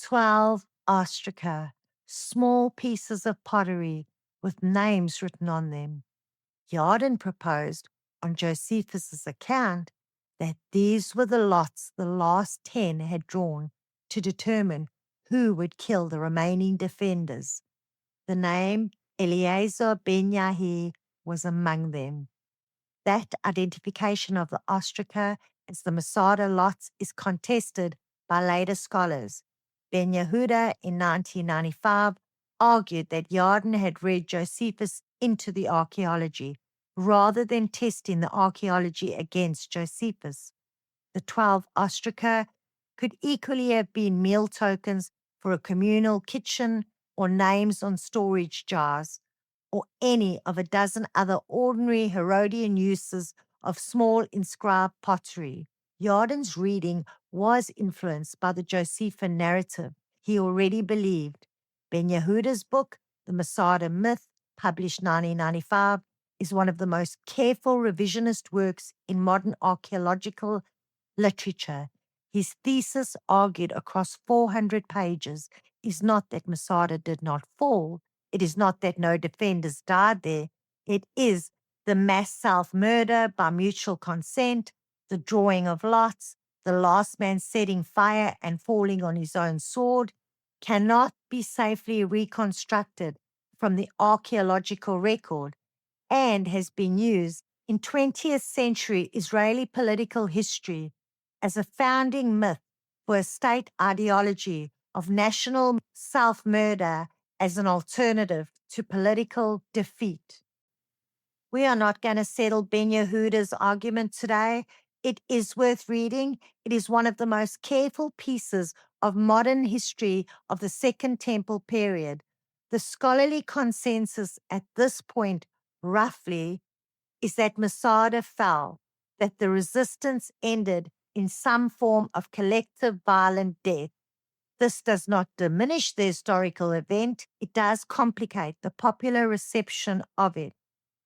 12 ostraca, small pieces of pottery with names written on them. Yadin proposed, on Josephus's account, that these were the lots the last 10 had drawn to determine who would kill the remaining defenders. The name Eleazar ben Yahi was among them. That identification of the ostraca as the Masada lots is contested by later scholars. Ben Yehuda in 1995 argued that Yadin had read Josephus into the archaeology rather than testing the archaeology against Josephus. The 12 ostraca could equally have been meal tokens for a communal kitchen or names on storage jars, or any of a dozen other ordinary Herodian uses of small inscribed pottery. Yadin's reading was influenced by the Josephine narrative he already believed. Ben Yehuda's book, The Masada Myth, published 1995, is one of the most careful revisionist works in modern archaeological literature. His thesis, argued across 400 pages, is not that Masada did not fall. It is not that no defenders died there. It is the mass self-murder by mutual consent, the drawing of lots, the last man setting fire and falling on his own sword, cannot be safely reconstructed from the archaeological record and has been used in 20th century Israeli political history as a founding myth for a state ideology of national self-murder as an alternative to political defeat. We are not going to settle Ben Yehuda's argument today. It is worth reading. It is one of the most careful pieces of modern history of the Second Temple period. The scholarly consensus at this point, roughly, is that Masada fell, that the resistance ended in some form of collective violent death. This does not diminish the historical event. It does complicate the popular reception of it,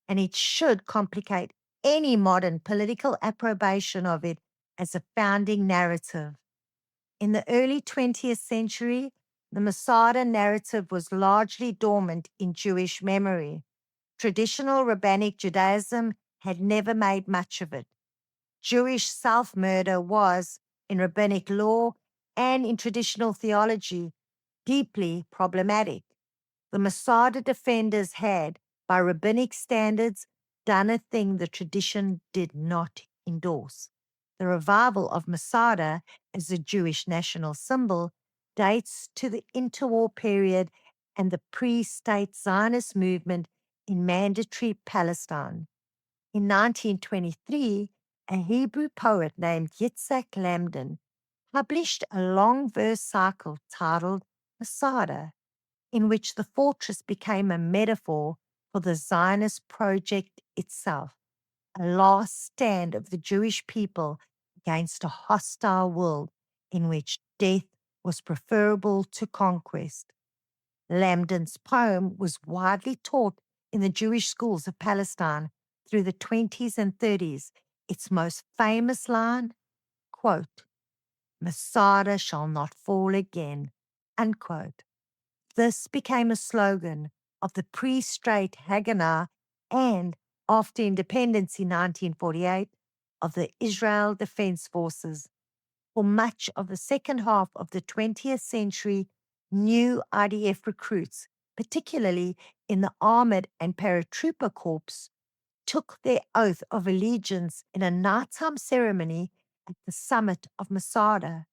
and it should complicate any modern political approbation of it as a founding narrative. In the early 20th century, the Masada narrative was largely dormant in Jewish memory. Traditional rabbinic Judaism had never made much of it. Jewish self-murder was, in rabbinic law and in traditional theology, deeply problematic. The Masada defenders had, by rabbinic standards, done a thing the tradition did not endorse. The revival of Masada as a Jewish national symbol dates to the interwar period and the pre-state Zionist movement in mandatory Palestine. In 1923, a Hebrew poet named Yitzhak Lamdan published a long verse cycle titled Masada, in which the fortress became a metaphor for the Zionist project itself, a last stand of the Jewish people against a hostile world in which death was preferable to conquest. Lamdan's poem was widely taught in the Jewish schools of Palestine through the 20s and 30s. Its most famous line, quote, Masada shall not fall again, unquote. This became a slogan of the pre-state Haganah and, after independence in 1948, of the Israel Defense Forces. For much of the second half of the 20th century, new IDF recruits, particularly in the Armored and Paratrooper Corps, took their oath of allegiance in a nighttime ceremony at the summit of Masada,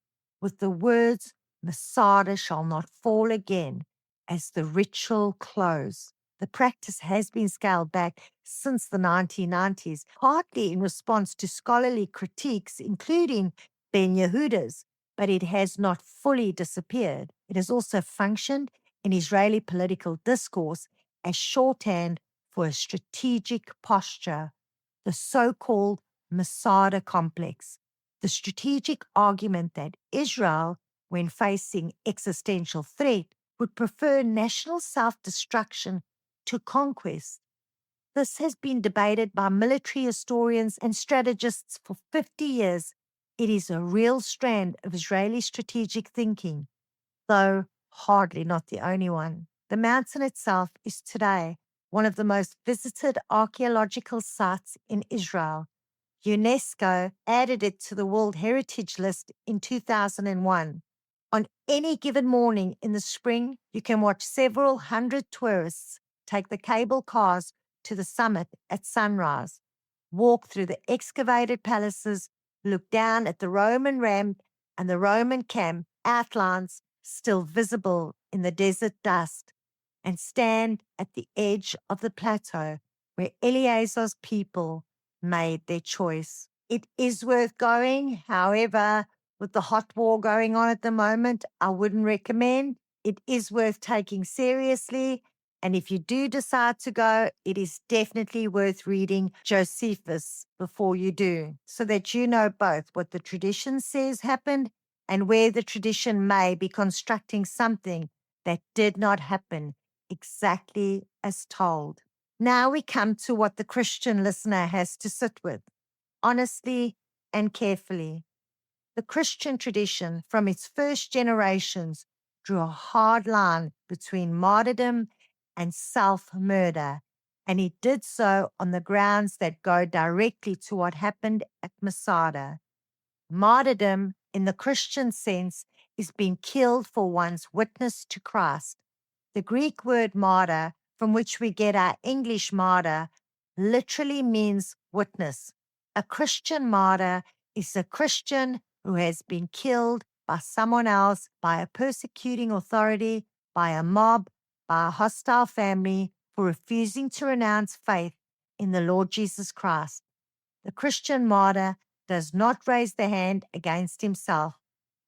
with the words, Masada shall not fall again, as the ritual close. The practice has been scaled back since the 1990s, partly in response to scholarly critiques, including Ben Yehuda's, but it has not fully disappeared. It has also functioned in Israeli political discourse as shorthand for a strategic posture, the so-called Masada complex, the strategic argument that Israel, when facing existential threat, would prefer national self-destruction to conquest. This has been debated by military historians and strategists for 50 years. It is a real strand of Israeli strategic thinking, though hardly not the only one. The mountain itself is today one of the most visited archaeological sites in Israel. UNESCO added it to the World Heritage List in 2001. On any given morning in the spring, you can watch several hundred tourists take the cable cars to the summit at sunrise, walk through the excavated palaces, look down at the Roman ramp and the Roman camp outlines still visible in the desert dust, and stand at the edge of the plateau where Eleazar's people made their choice. It is worth going. However, with the hot war going on at the moment, I wouldn't recommend. It is worth taking seriously. And if you do decide to go, it is definitely worth reading Josephus before you do, so that you know both what the tradition says happened and where the tradition may be constructing something that did not happen exactly as told. Now we come to what the Christian listener has to sit with, honestly and carefully. The Christian tradition, from its first generations, drew a hard line between martyrdom and self-murder, and it did so on the grounds that go directly to what happened at Masada. Martyrdom, in the Christian sense, is being killed for one's witness to Christ. The Greek word martyr, from which we get our English martyr, literally means witness. A Christian martyr is a Christian who has been killed by someone else, by a persecuting authority, by a mob, by a hostile family, for refusing to renounce faith in the Lord Jesus Christ. The Christian martyr does not raise the hand against himself.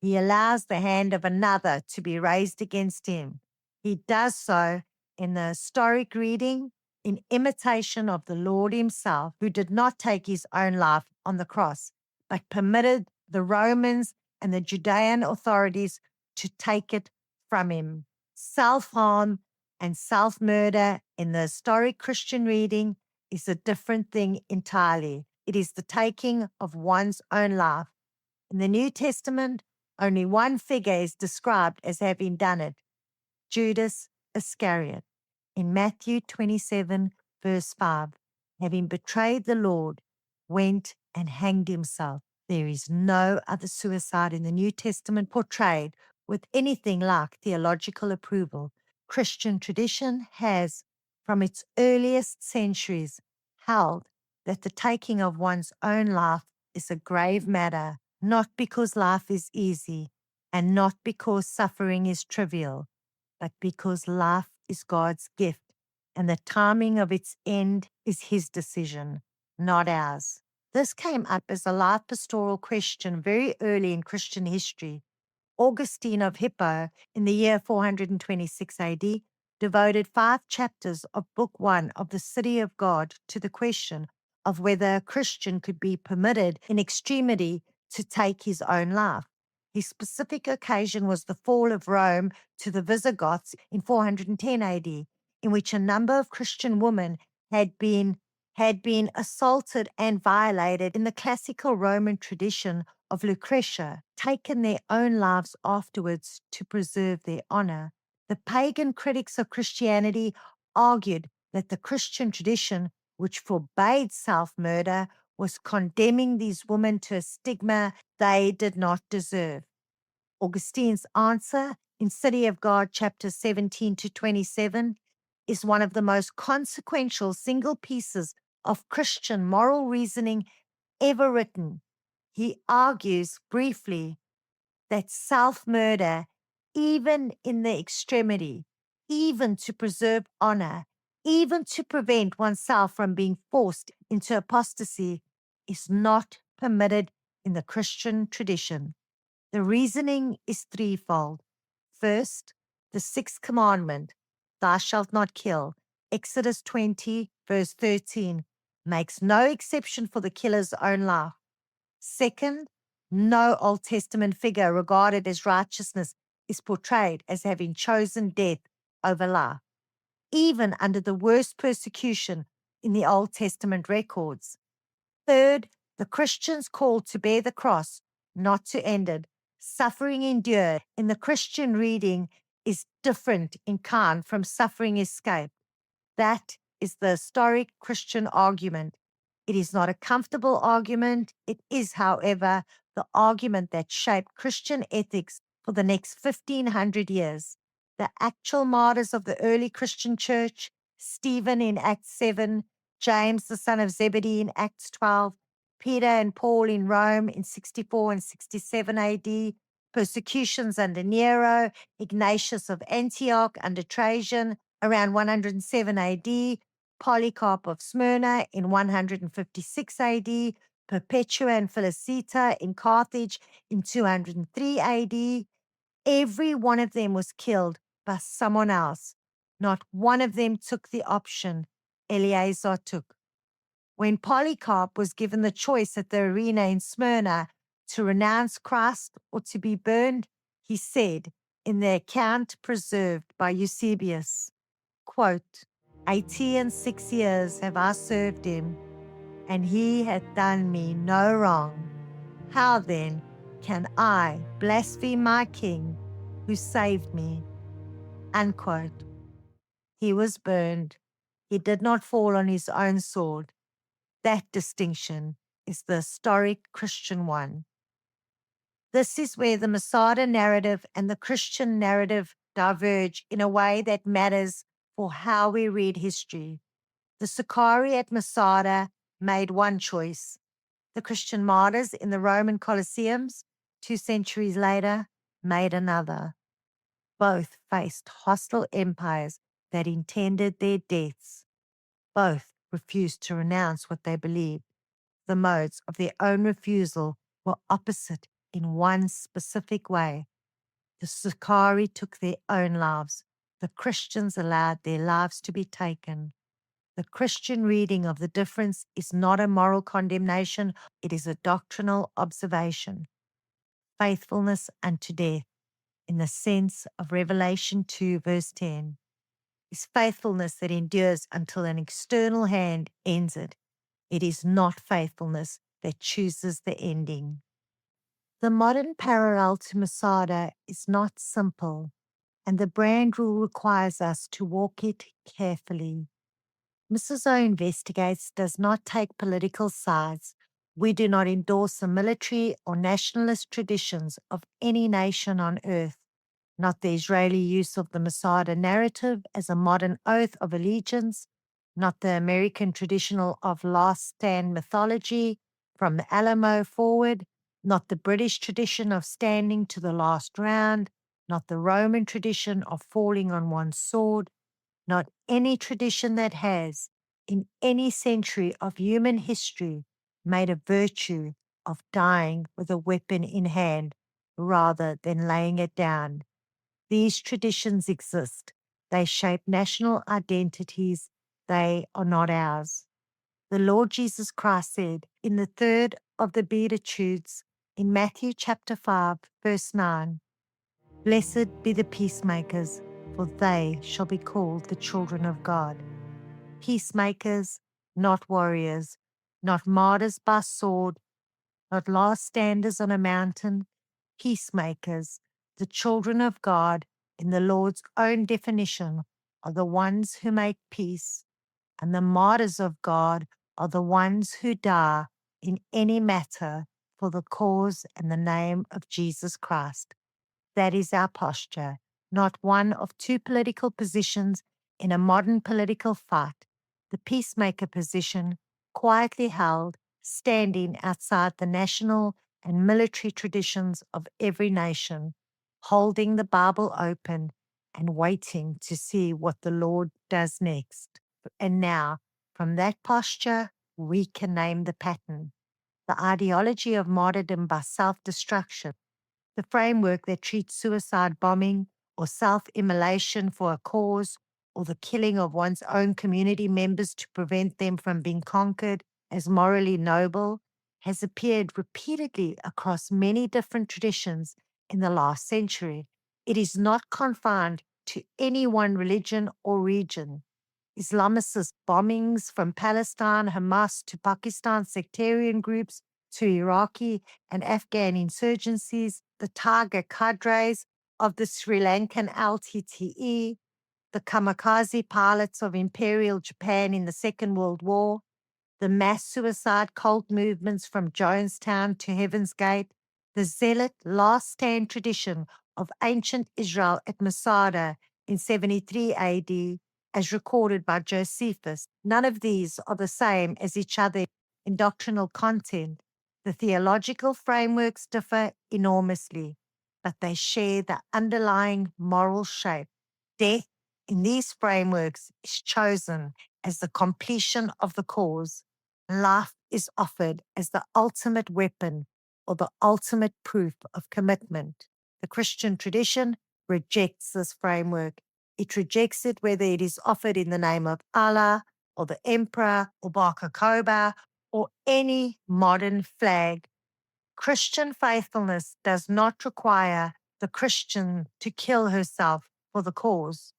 He allows the hand of another to be raised against him. He does so in the historic reading in imitation of the Lord himself, who did not take his own life on the cross, but permitted the Romans and the Judean authorities to take it from him. Self-harm and self-murder in the historic Christian reading is a different thing entirely. It is the taking of one's own life. In the New Testament, only one figure is described as having done it, Judas Iscariot. In Matthew 27, verse 5, having betrayed the Lord, went and hanged himself. There is no other suicide in the New Testament portrayed with anything like theological approval. Christian tradition has, from its earliest centuries, held that the taking of one's own life is a grave matter, not because life is easy and not because suffering is trivial, but because life is God's gift and the timing of its end is His decision, not ours. This came up as a life pastoral question very early in Christian history. Augustine of Hippo, in the year 426 AD, devoted 5 chapters of Book 1 of the City of God to the question of whether a Christian could be permitted in extremity to take his own life. His specific occasion was the fall of Rome to the Visigoths in 410 AD, in which a number of Christian women had been assaulted and violated in the classical Roman tradition of Lucretia, taken their own lives afterwards to preserve their honor. The pagan critics of Christianity argued that the Christian tradition, which forbade self-murder, was condemning these women to a stigma they did not deserve. Augustine's answer in City of God, chapters 17 to 27, is one of the most consequential single pieces of Christian moral reasoning ever written. He argues briefly that self-murder, even in the extremity, even to preserve honor, even to prevent oneself from being forced into apostasy, is not permitted in the Christian tradition. The reasoning is threefold. First, the 6th commandment, thou shalt not kill, Exodus 20, verse 13, makes no exception for the killer's own life. Second, no Old Testament figure regarded as righteousness is portrayed as having chosen death over life, even under the worst persecution in the Old Testament records. Third, the Christian's call to bear the cross, not to end it. Suffering endured in the Christian reading is different in kind from suffering escaped. That is the historic Christian argument. It is not a comfortable argument. It is, however, the argument that shaped Christian ethics for the next 1500 years. The actual martyrs of the early Christian church, Stephen in Acts 7, James the son of Zebedee in Acts 12, Peter and Paul in Rome in 64 and 67 AD, persecutions under Nero, Ignatius of Antioch under Trajan, around 107 AD, Polycarp of Smyrna in 156 AD, Perpetua and Felicita in Carthage in 203 AD. Every one of them was killed by someone else. Not one of them took the option Eleazar took. When Polycarp was given the choice at the arena in Smyrna to renounce Christ or to be burned, he said in the account preserved by Eusebius, quote, 86 years have I served him, and he hath done me no wrong. How then can I blaspheme my king who saved me? Unquote. He was burned. He did not fall on his own sword. That distinction is the historic Christian one. This is where the Masada narrative and the Christian narrative diverge in a way that matters for how we read history. The Sicarii at Masada made one choice. The Christian martyrs in the Roman Colosseums, 2 centuries later, made another. Both faced hostile empires that intended their deaths. Both refused to renounce what they believed. The modes of their own refusal were opposite in one specific way. The Sicarii took their own lives. The Christians allowed their lives to be taken. The Christian reading of the difference is not a moral condemnation, it is a doctrinal observation. Faithfulness unto death, in the sense of Revelation 2, verse 10, is faithfulness that endures until an external hand ends it. It is not faithfulness that chooses the ending. The modern parallel to Masada is not simple, and the brand rule requires us to walk it carefully. Mrs. O Investigates does not take political sides. We do not endorse the military or nationalist traditions of any nation on earth, not the Israeli use of the Masada narrative as a modern oath of allegiance, not the American traditional of last stand mythology from the Alamo forward, not the British tradition of standing to the last round, not the Roman tradition of falling on one's sword, not any tradition that has, in any century of human history, made a virtue of dying with a weapon in hand rather than laying it down. These traditions exist. They shape national identities. They are not ours. The Lord Jesus Christ said in the third of the Beatitudes in Matthew chapter 5, verse 9, "Blessed be the peacemakers, for they shall be called the children of God." Peacemakers, not warriors, not martyrs by sword, not last standers on a mountain. Peacemakers, the children of God, in the Lord's own definition, are the ones who make peace, and the martyrs of God are the ones who die in any matter for the cause and the name of Jesus Christ. That is our posture, not one of two political positions in a modern political fight. The peacemaker position, quietly held, standing outside the national and military traditions of every nation, holding the Bible open and waiting to see what the Lord does next. And now, from that posture, we can name the pattern. The ideology of martyrdom by self destruction, the framework that treats suicide bombing or self immolation for a cause, or the killing of one's own community members to prevent them from being conquered as morally noble, has appeared repeatedly across many different traditions in the last century. It is not confined to any one religion or region. Islamicist bombings from Palestine, Hamas to Pakistan sectarian groups to Iraqi and Afghan insurgencies, the Tiger cadres of the Sri Lankan LTTE, the kamikaze pilots of Imperial Japan in the Second World War, the mass suicide cult movements from Jonestown to Heaven's Gate, the zealot last stand tradition of ancient Israel at Masada in 73 AD, as recorded by Josephus. None of these are the same as each other in doctrinal content. The theological frameworks differ enormously, but they share the underlying moral shape. Death in these frameworks is chosen as the completion of the cause. Life is offered as the ultimate weapon or the ultimate proof of commitment. The Christian tradition rejects this framework. It rejects it whether it is offered in the name of Allah or the emperor or Bar Kokhba or any modern flag. Christian faithfulness does not require the Christian to kill herself for the cause.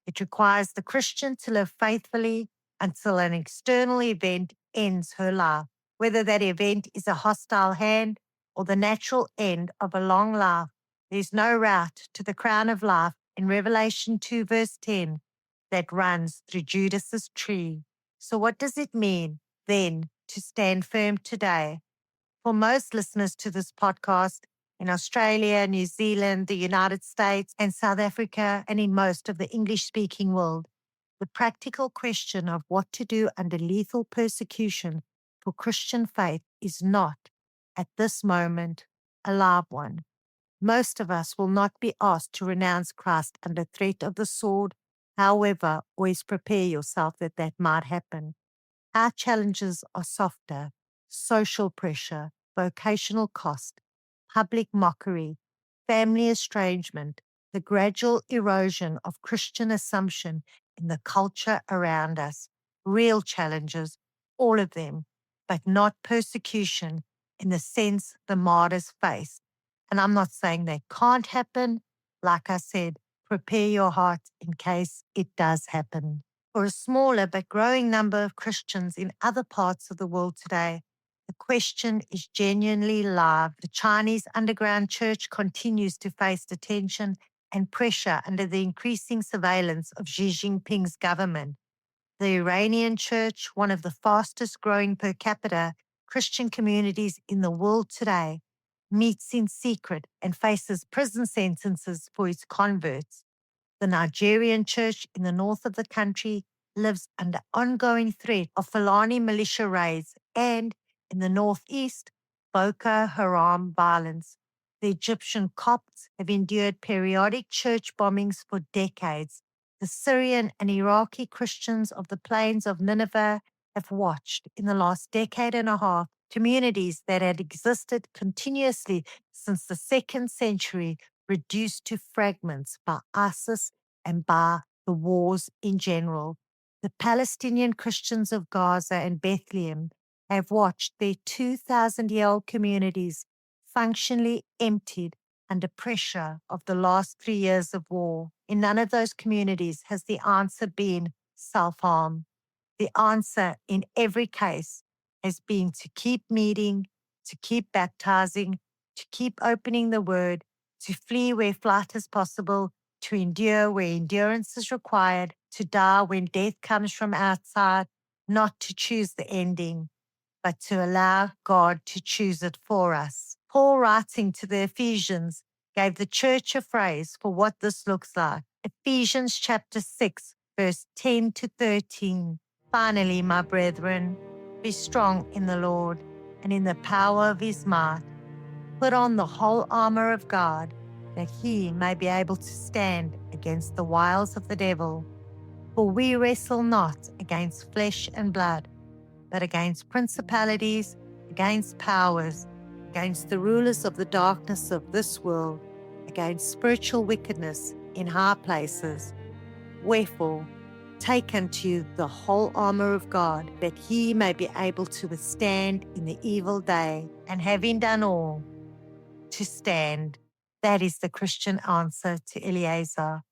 It requires the Christian to live faithfully until an external event ends her life, whether that event is a hostile hand or the natural end of a long life. There's no route to the crown of life in Revelation 2, verse 10, that runs through Judas's tree. So, what does it mean then to stand firm today? For most listeners to this podcast in Australia, New Zealand, the United States, and South Africa, and in most of the English speaking world, the practical question of what to do under lethal persecution for Christian faith is not, at this moment, a live one. Most of us will not be asked to renounce Christ under threat of the sword. However, always prepare yourself that that might happen. Our challenges are softer: social pressure, vocational cost, public mockery, family estrangement, the gradual erosion of Christian assumption in the culture around us. Real challenges, all of them, but not persecution in the sense the martyrs face. And I'm not saying they can't happen. Like I said, prepare your heart in case it does happen. For a smaller but growing number of Christians in other parts of the world today, the question is genuinely live. The Chinese underground church continues to face detention and pressure under the increasing surveillance of Xi Jinping's government. The Iranian church, one of the fastest growing per capita Christian communities in the world today, meets in secret and faces prison sentences for its converts. The Nigerian church in the north of the country lives under ongoing threat of Fulani militia raids and, in the northeast, Boko Haram violence. The Egyptian Copts have endured periodic church bombings for decades. The Syrian and Iraqi Christians of the plains of Nineveh have watched, in the last decade and a half, communities that had existed continuously since the 2nd century reduced to fragments by ISIS and by the wars in general. The Palestinian Christians of Gaza and Bethlehem have watched their 2,000-year-old communities functionally emptied under pressure of the last 3 years of war. In none of those communities has the answer been self-harm. The answer in every case has been to keep meeting, to keep baptizing, to keep opening the word, to flee where flight is possible, to endure where endurance is required, to die when death comes from outside, not to choose the ending, but to allow God to choose it for us. Paul, writing to the Ephesians, gave the church a phrase for what this looks like. Ephesians chapter 6, verse 10 to 13. Finally, my brethren, be strong in the Lord and in the power of his might. Put on the whole armor of God, that he may be able to stand against the wiles of the devil. For we wrestle not against flesh and blood, but against principalities, against powers, against the rulers of the darkness of this world, against spiritual wickedness in high places. Wherefore, take unto you the whole armor of God, that ye may be able to withstand in the evil day, and having done all, to stand. That is the Christian answer to Eleazar.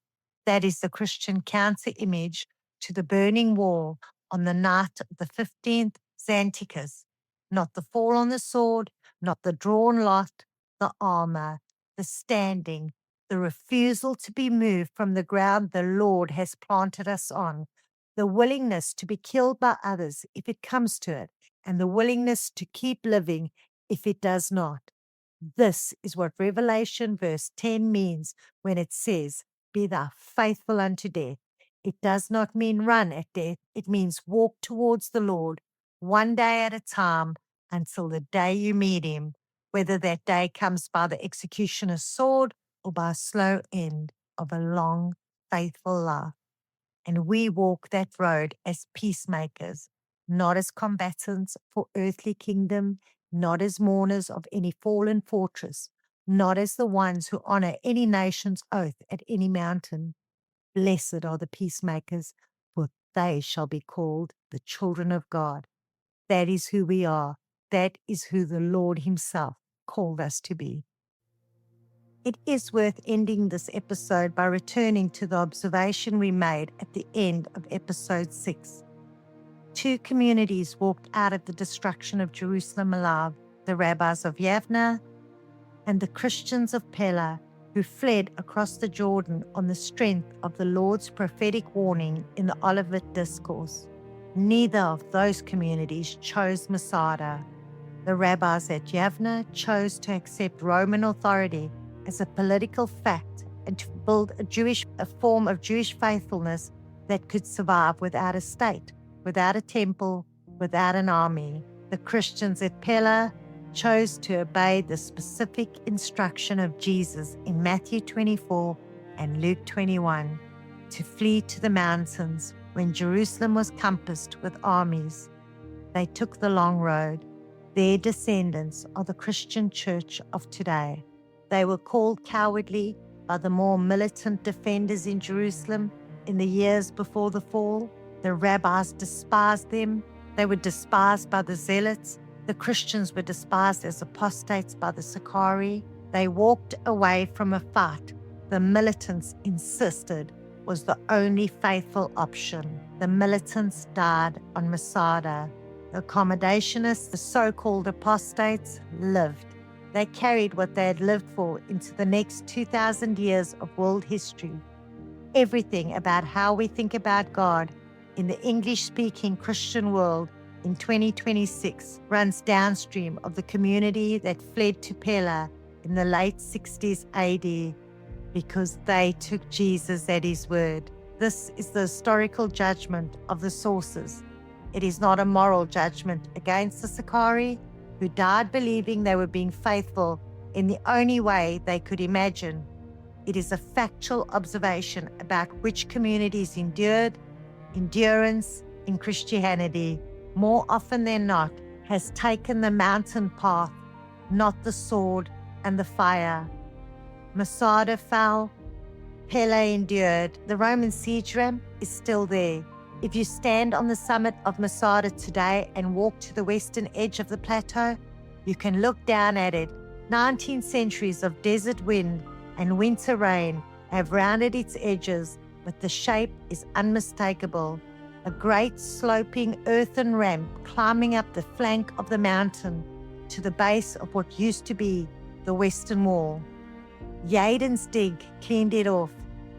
That is the Christian counter image to the burning wall on the night of the 15th Xanthicus. Not the fall on the sword, not the drawn lot, the armor, the standing, the refusal to be moved from the ground the Lord has planted us on, the willingness to be killed by others if it comes to it, and the willingness to keep living if it does not. This is what Revelation verse 10 means when it says, be thou faithful unto death. It does not mean run at death. It means walk towards the Lord one day at a time until the day you meet him, whether that day comes by the executioner's sword or by a slow end of a long, faithful life. And we walk that road as peacemakers, not as combatants for earthly kingdom, not as mourners of any fallen fortress, not as the ones who honor any nation's oath at any mountain. Blessed are the peacemakers, for they shall be called the children of God. That is who we are. That is who the Lord himself called us to be. It is worth ending this episode by returning to the observation we made at the end of episode 6. 2 communities walked out of the destruction of Jerusalem alive, the rabbis of Yavneh and the Christians of Pella, who fled across the Jordan on the strength of the Lord's prophetic warning in the Olivet Discourse. Neither of those communities chose Masada. The rabbis at Yavneh chose to accept Roman authority as a political fact and to build a form of Jewish faithfulness that could survive without a state, without a temple, without an army. The Christians at Pella chose to obey the specific instruction of Jesus in Matthew 24 and Luke 21 to flee to the mountains when Jerusalem was compassed with armies. They took the long road. Their descendants are the Christian church of today. They were called cowardly by the more militant defenders in Jerusalem in the years before the fall. The rabbis despised them. They were despised by the zealots. The Christians were despised as apostates by the Sicarii. They walked away from a fight the militants insisted was the only faithful option. The militants died on Masada. The accommodationists, the so-called apostates, lived. They carried what they had lived for into the next 2,000 years of world history. Everything about how we think about God in the English-speaking Christian world in 2026 runs downstream of the community that fled to Pella in the late 60s AD because they took Jesus at his word. This is the historical judgment of the sources. It is not a moral judgment against the Sicarii, who died believing they were being faithful in the only way they could imagine. It is a factual observation about which communities endured. Endurance in Christianity, more often than not, has taken the mountain path, not the sword and the fire. Masada fell, Pele endured. The Roman siege ramp is still there. If you stand on the summit of Masada today and walk to the western edge of the plateau, you can look down at it. 19 centuries of desert wind and winter rain have rounded its edges, but the shape is unmistakable. A great sloping earthen ramp climbing up the flank of the mountain to the base of what used to be the western wall. Yaden's dig cleaned it off.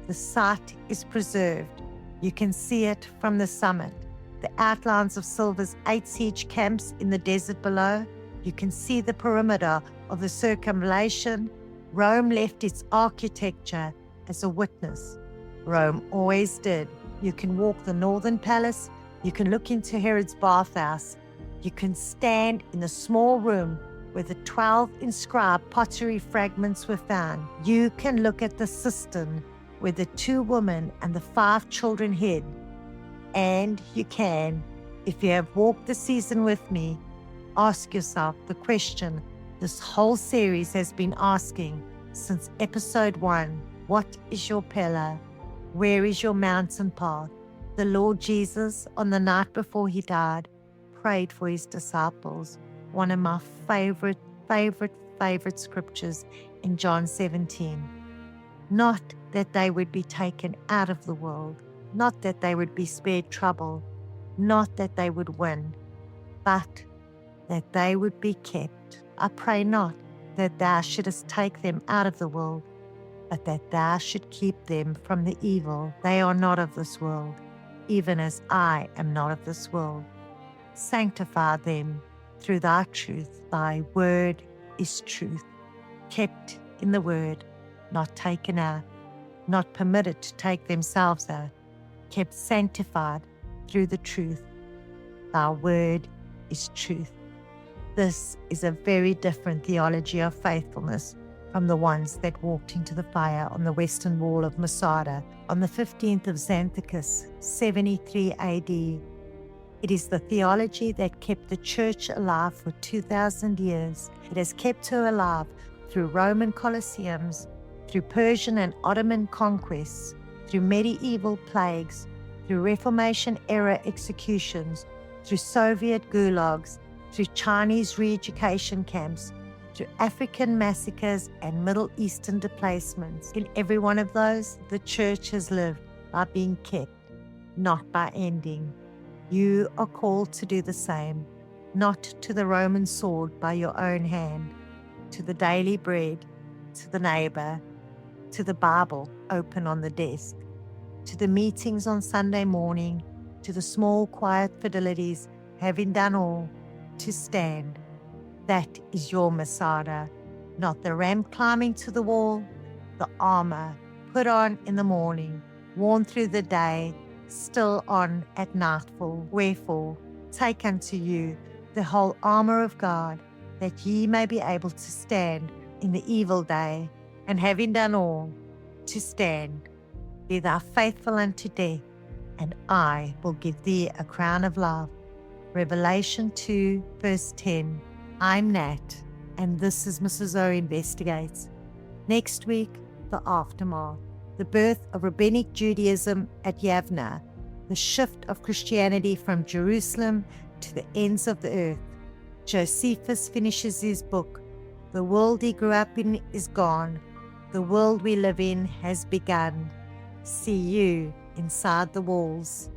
The site is preserved. You can see it from the summit. The outlines of Silver's 8 siege camps in the desert below. You can see the perimeter of the circumvallation. Rome left its architecture as a witness. Rome always did. You can walk the northern palace. You can look into Herod's bathhouse. You can stand in the small room where the 12 inscribed pottery fragments were found. You can look at the cistern where the 2 women and the 5 children hid. And you can, if you have walked the season with me, ask yourself the question this whole series has been asking since episode 1. What is your pillar? Where is your mountain path? The Lord Jesus, on the night before he died, prayed for his disciples. One of my favorite scriptures in John 17. Not that they would be taken out of the world, not that they would be spared trouble, not that they would win, but that they would be kept. I pray not that thou shouldest take them out of the world, but that thou should keep them from the evil. They are not of this world, even as I am not of this world. Sanctify them through thy truth. Thy word is truth. Kept in the word, not taken out, not permitted to take themselves out, kept sanctified through the truth. Thy word is truth. This is a very different theology of faithfulness from the ones that walked into the fire on the western wall of Masada on the 15th of Xanthicus, 73 AD. It is the theology that kept the church alive for 2,000 years. It has kept her alive through Roman colosseums, through Persian and Ottoman conquests, through medieval plagues, through Reformation-era executions, through Soviet gulags, through Chinese re-education camps, through African massacres and Middle Eastern displacements. In every one of those, the church has lived by being kept, not by ending. You are called to do the same, not to the Roman sword by your own hand, to the daily bread, to the neighbor, to the Bible open on the desk, to the meetings on Sunday morning, to the small quiet fidelities, having done all, to stand. That is your Masada, not the ramp climbing to the wall, the armor put on in the morning, worn through the day, still on at nightfall. Wherefore, take unto you the whole armor of God, that ye may be able to stand in the evil day, and having done all, to stand. Be thou faithful unto death, and I will give thee a crown of love. Revelation 2, verse 10. I'm Nat, and this is Mrs. O Investigates. Next week, the aftermath, the birth of Rabbinic Judaism at Yavna, the shift of Christianity from Jerusalem to the ends of the earth. Josephus finishes his book. The world he grew up in is gone. The world we live in has begun. See you inside the walls.